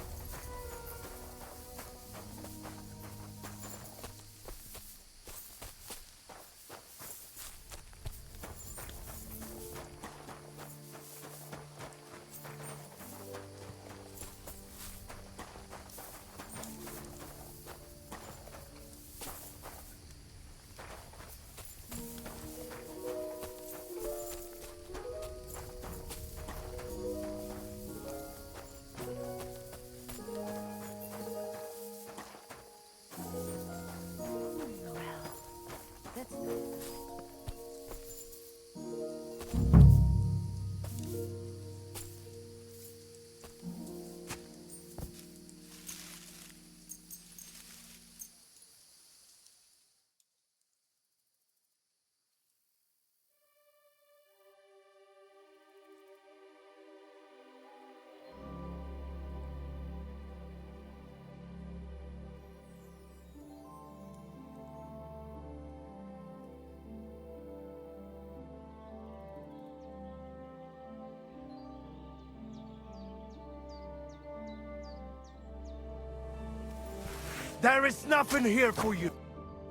There is nothing here for you.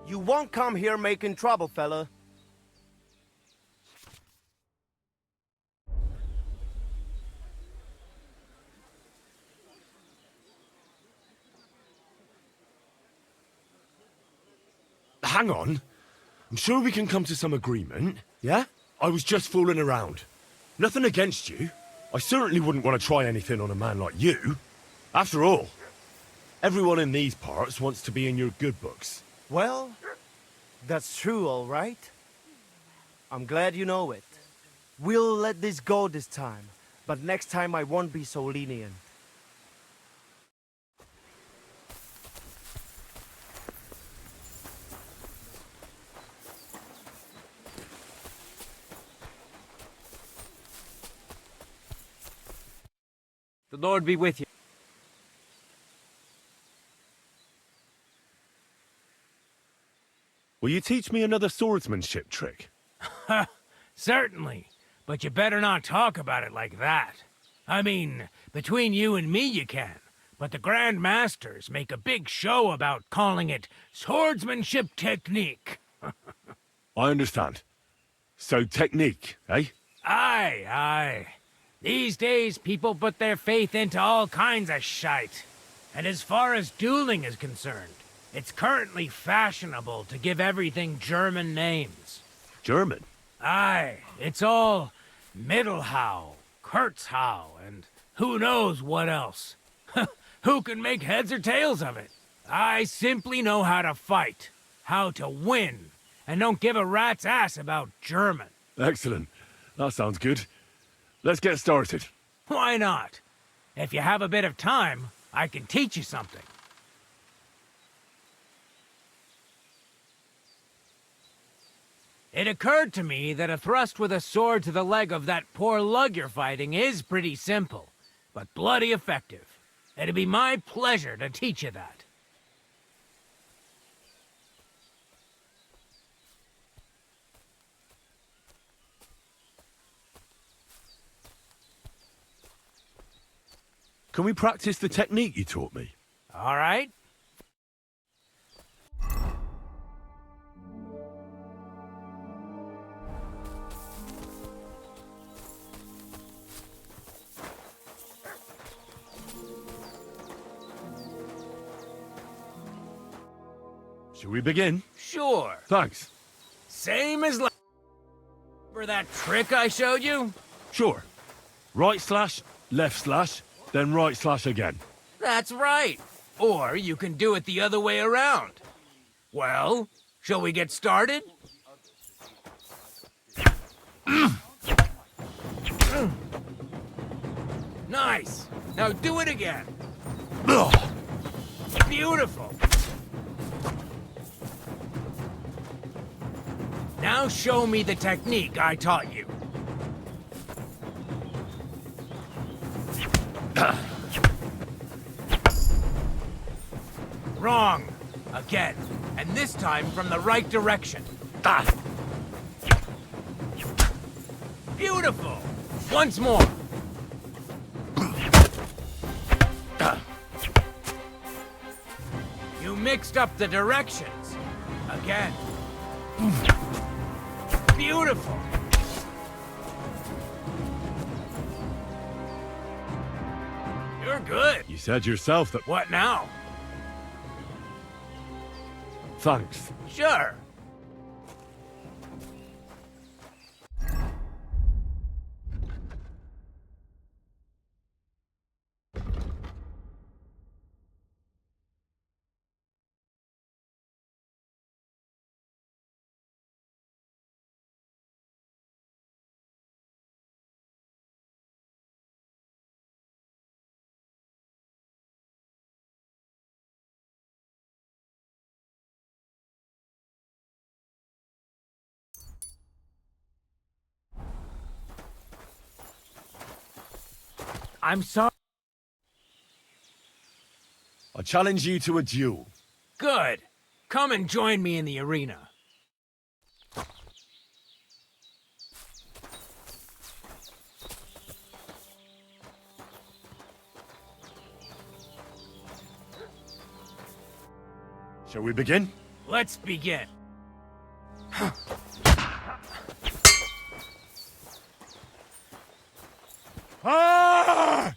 You won't come here making trouble, fella. Hang on. I'm sure we can come to some agreement, yeah? I was just fooling around. Nothing against you. I certainly wouldn't want to try anything on a man like you. After all, everyone in these parts wants to be in your good books. Well, that's true, all right. I'm glad you know it. We'll let this go this time, but next time I won't be so lenient. The Lord be with you. Will you teach me another swordsmanship trick? Certainly, but you better not talk about it like that. I mean, between you and me you can, but the Grand Masters make a big show about calling it swordsmanship technique. I understand. So technique, eh? Aye. These days, people put their faith into all kinds of shite. And as far as dueling is concerned, it's currently fashionable to give everything German names. German? Aye, it's all Mittelhau, Kurzhau, and who knows what else. Who can make heads or tails of it? I simply know how to fight, how to win, and don't give a rat's ass about German. Excellent. That sounds good. Let's get started. Why not? If you have a bit of time, I can teach you something. It occurred to me that a thrust with a sword to the leg of that poor lug you're fighting is pretty simple, but bloody effective. It'd be my pleasure to teach you that. Can we practice the technique you taught me? All right? Shall we begin? Sure. Thanks. Same as Remember that trick I showed you? Sure. Right slash, left slash, then right slash again. That's right. Or you can do it the other way around. Well, shall we get started? Nice. Now do it again. Beautiful. Now show me the technique I taught you. Wrong. Again. And this time from the right direction. Beautiful. Once more. You mixed up the directions. Again. Beautiful. You're good. You said yourself that... What now? Thanks. Sure. I'm sorry. I challenge you to a duel. Good. Come and join me in the arena. Shall we begin? Let's begin. Ah!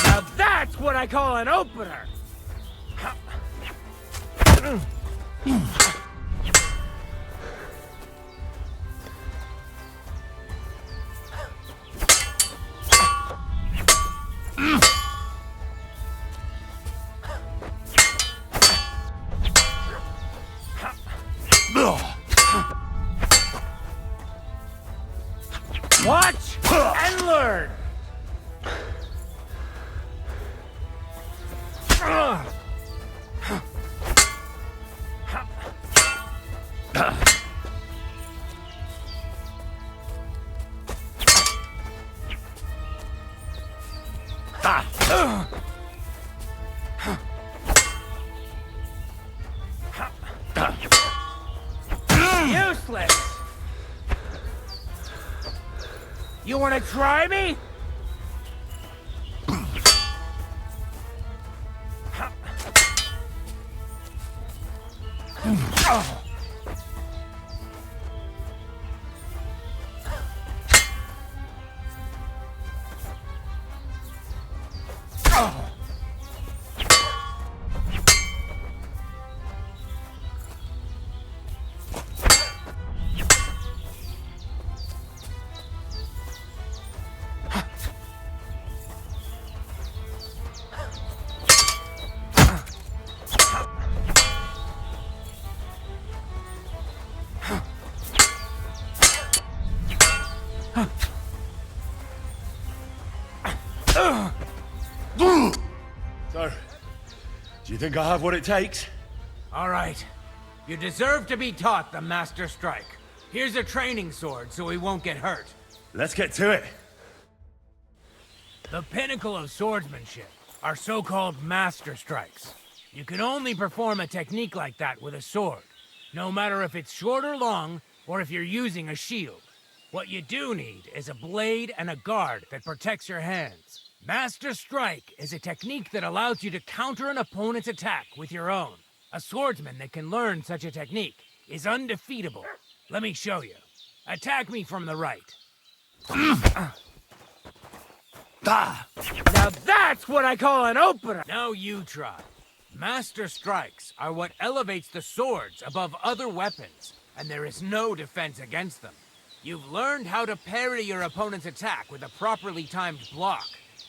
Now that's what I call an opener. Watch and learn. Useless. You want to try me? So, do you think I have what it takes? All right. You deserve to be taught the Master Strike. Here's a training sword so we won't get hurt. Let's get to it. The pinnacle of swordsmanship are so-called Master Strikes. You can only perform a technique like that with a sword, no matter if it's short or long, or if you're using a shield. What you do need is a blade and a guard that protects your hands. Master Strike is a technique that allows you to counter an opponent's attack with your own. A swordsman that can learn such a technique is undefeatable. Let me show you. Attack me from the right. Now that's what I call an opener! Now you try. Master Strikes are what elevates the swords above other weapons, and there is no defense against them. You've learned how to parry your opponent's attack with a properly timed block,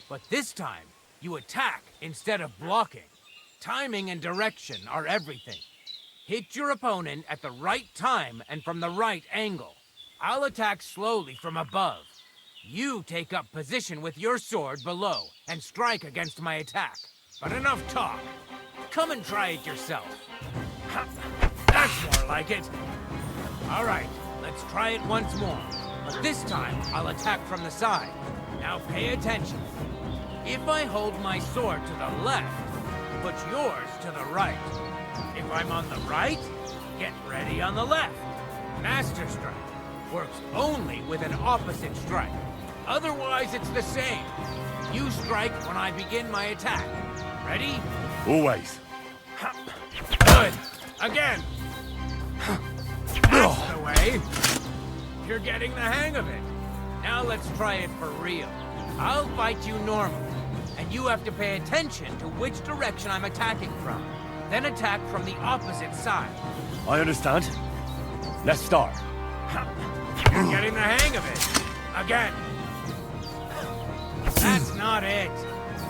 but this time, you attack instead of blocking. Timing and direction are everything. Hit your opponent at the right time and from the right angle. I'll attack slowly from above. You take up position with your sword below and strike against my attack. But enough talk. Come and try it yourself. That's more like it. All right, let's try it once more. But this time, I'll attack from the side. Now pay attention. If I hold my sword to the left, put yours to the right. If I'm on the right, get ready on the left. Master Strike works only with an opposite strike. Otherwise, it's the same. You strike when I begin my attack. Ready? Always. Good. Again. That's the way. You're getting the hang of it. Now let's try it for real. I'll fight you normally, and you have to pay attention to which direction I'm attacking from. Then attack from the opposite side. I understand. Let's start. You're getting the hang of it. Again. That's not it.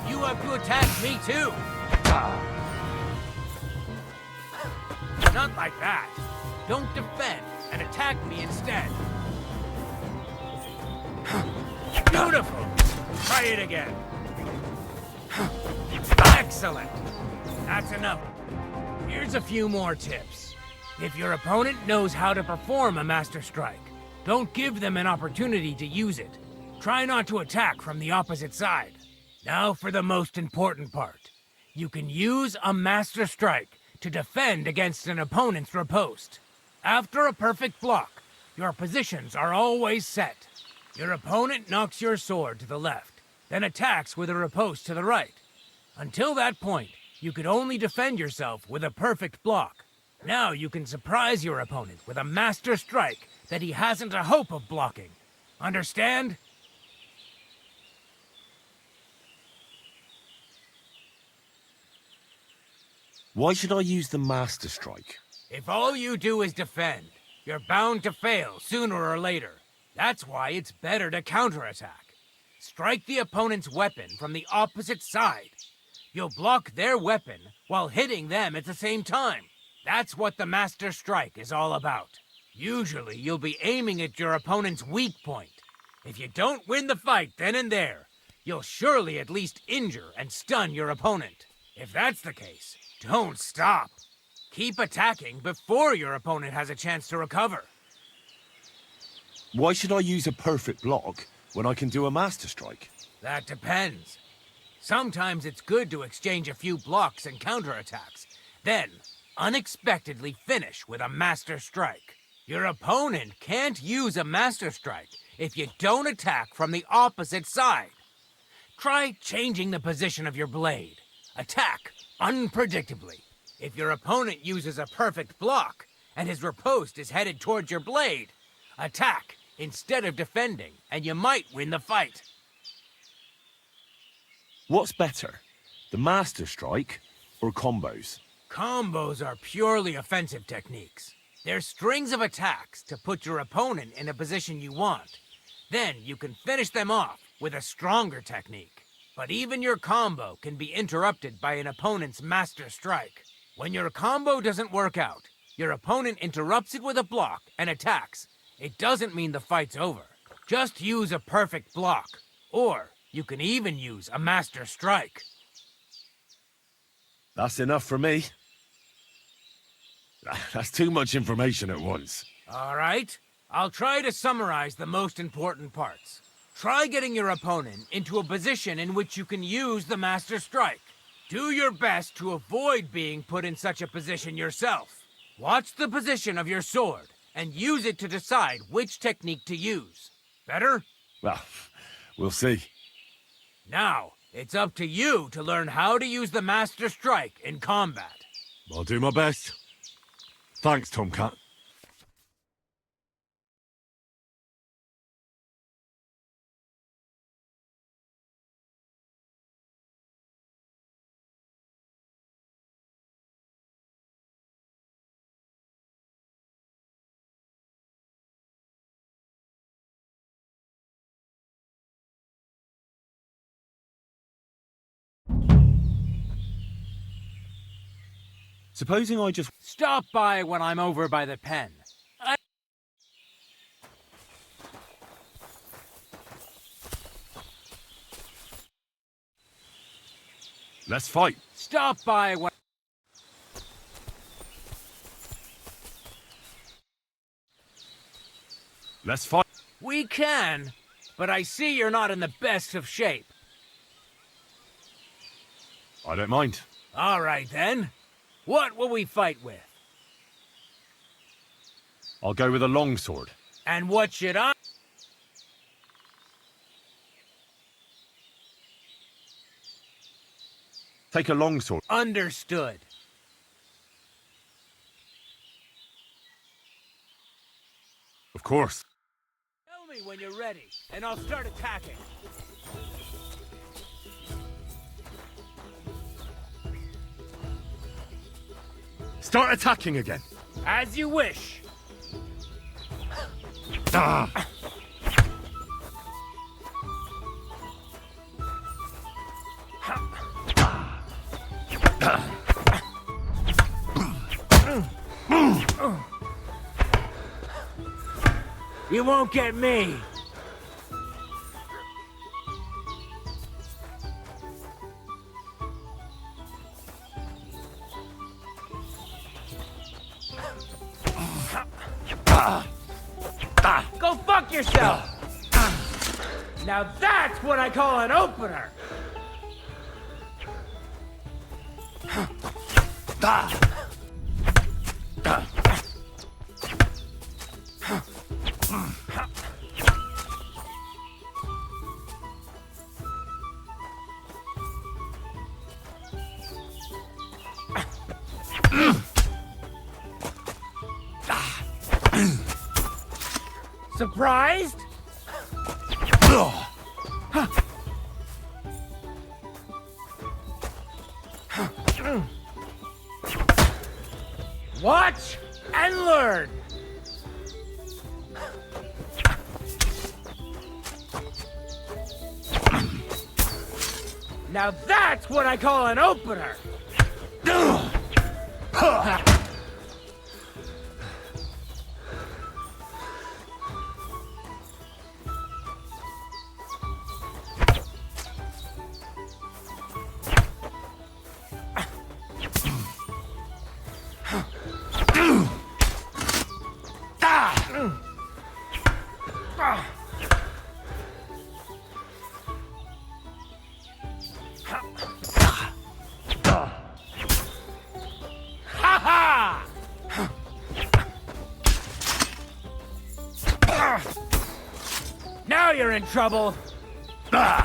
You have to attack me too. Not like that. Don't defend and attack me instead. Beautiful. Try it again. Excellent. That's enough. Here's a few more tips. If your opponent knows how to perform a Master Strike, don't give them an opportunity to use it. Try not to attack from the opposite side. Now for the most important part. You can use a Master Strike to defend against an opponent's riposte. After a perfect block, your positions are always set. Your opponent knocks your sword to the left, then attacks with a riposte to the right. Until that point, you could only defend yourself with a perfect block. Now you can surprise your opponent with a Master Strike that he hasn't a hope of blocking. Understand? Why should I use the Master Strike? If all you do is defend, you're bound to fail sooner or later. That's why it's better to counterattack. Strike the opponent's weapon from the opposite side. You'll block their weapon while hitting them at the same time. That's what the Master Strike is all about. Usually, you'll be aiming at your opponent's weak point. If you don't win the fight then and there, you'll surely at least injure and stun your opponent. If that's the case, don't stop. Keep attacking before your opponent has a chance to recover. Why should I use a perfect block when I can do a Master Strike? That depends. Sometimes it's good to exchange a few blocks and counterattacks, then unexpectedly finish with a Master Strike. Your opponent can't use a Master Strike if you don't attack from the opposite side. Try changing the position of your blade. Attack unpredictably. If your opponent uses a perfect block and his riposte is headed towards your blade, attack instead of defending, and you might win the fight. What's better, the Master Strike or combos? Combos are purely offensive techniques. They're strings of attacks to put your opponent in a position you want. Then you can finish them off with a stronger technique. But even your combo can be interrupted by an opponent's Master Strike. When your combo doesn't work out, your opponent interrupts it with a block and attacks. It doesn't mean the fight's over. Just use a perfect block. Or You can even use a Master Strike. That's enough for me. That's too much information at once. All right, I'll try to summarize the most important parts. Try getting your opponent into a position in which you can use the Master Strike. Do your best to avoid being put in such a position yourself. Watch the position of your sword and use it to decide which technique to use. Better? Well, we'll see. Now, it's up to you to learn how to use the Master Strike in combat. I'll do my best. Thanks, Tomcat. Supposing I just... Stop by when I'm over by the pen. Let's fight. Stop by when... Let's fight. We can, but I see you're not in the best of shape. I don't mind. All right, then. What will we fight with? I'll go with a longsword. And what should I... Take a longsword. Understood. Of course. Tell me when you're ready, and I'll start attacking. Start attacking again. As you wish. Ah. You won't get me. Go fuck yourself! Now that's what I call an opener! Surprised? Watch and learn! Now that's what I call an opener! Now you're in trouble! Now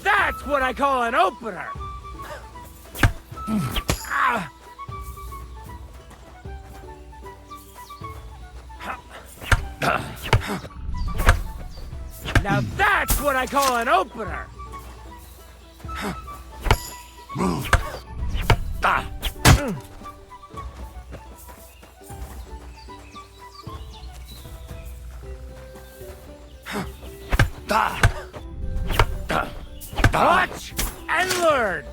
that's what I call an opener! Now that's what I call an opener! Watch and learn!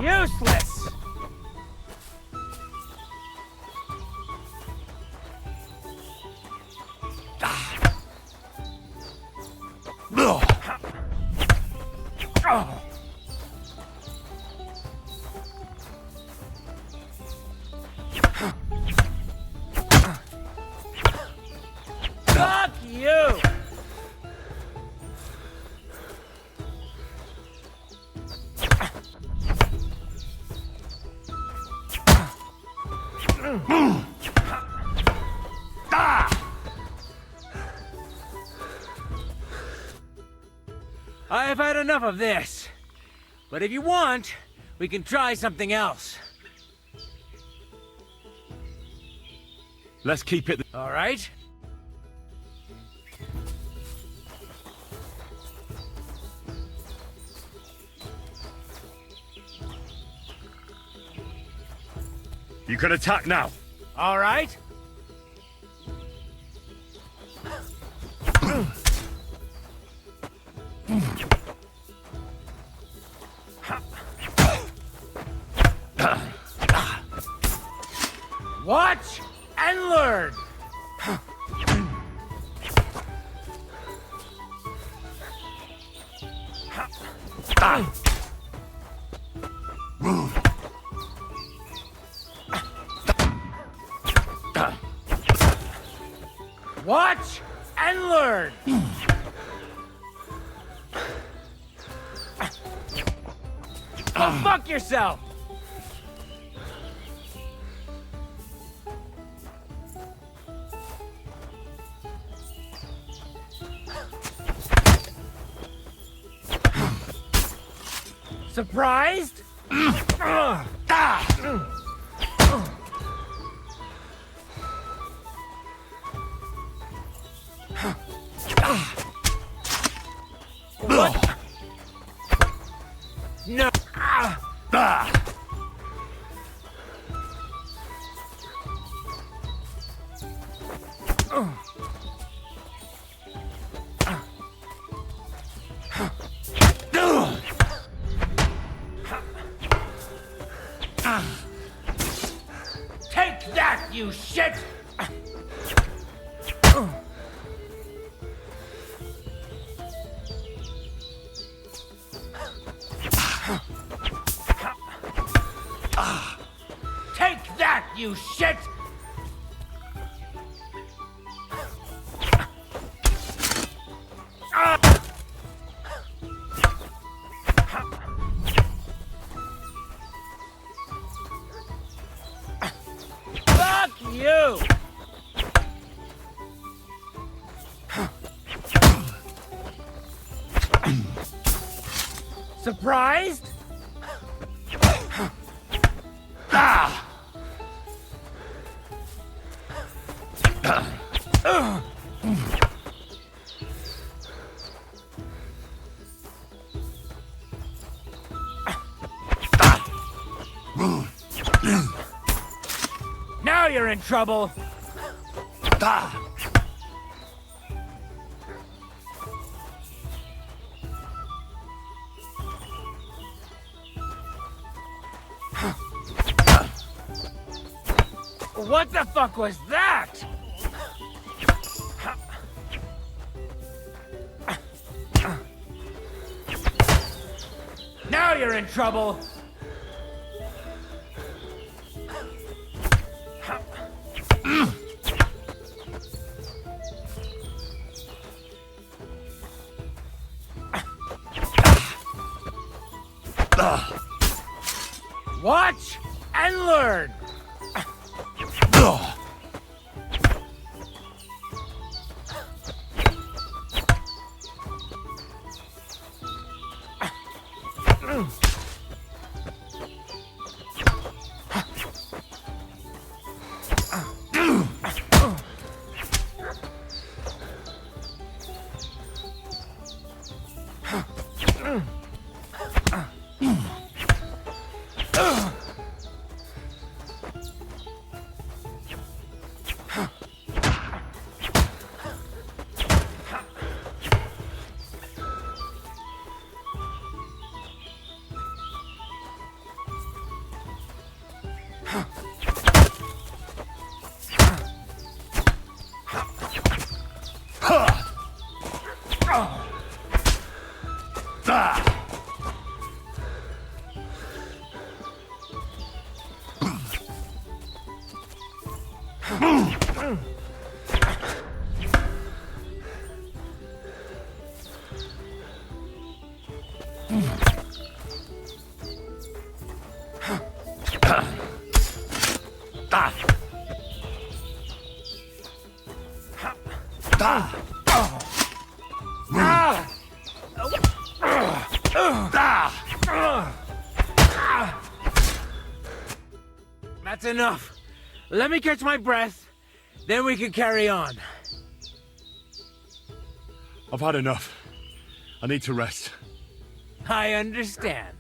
Useless! Fuck you! I've had enough of this. But if you want, we can try something else. Let's keep it. All right? You can attack now. All right? Watch and learn! Watch and learn! Go fuck yourself! Surprised? What? No. Take that, you shit! Take that, you shit! Fuck you! Surprised? Now you're in trouble. What the fuck was that? Now you're in trouble. Watch and learn. That's enough. Let me catch my breath, then we can carry on. I've had enough. I need to rest. I understand.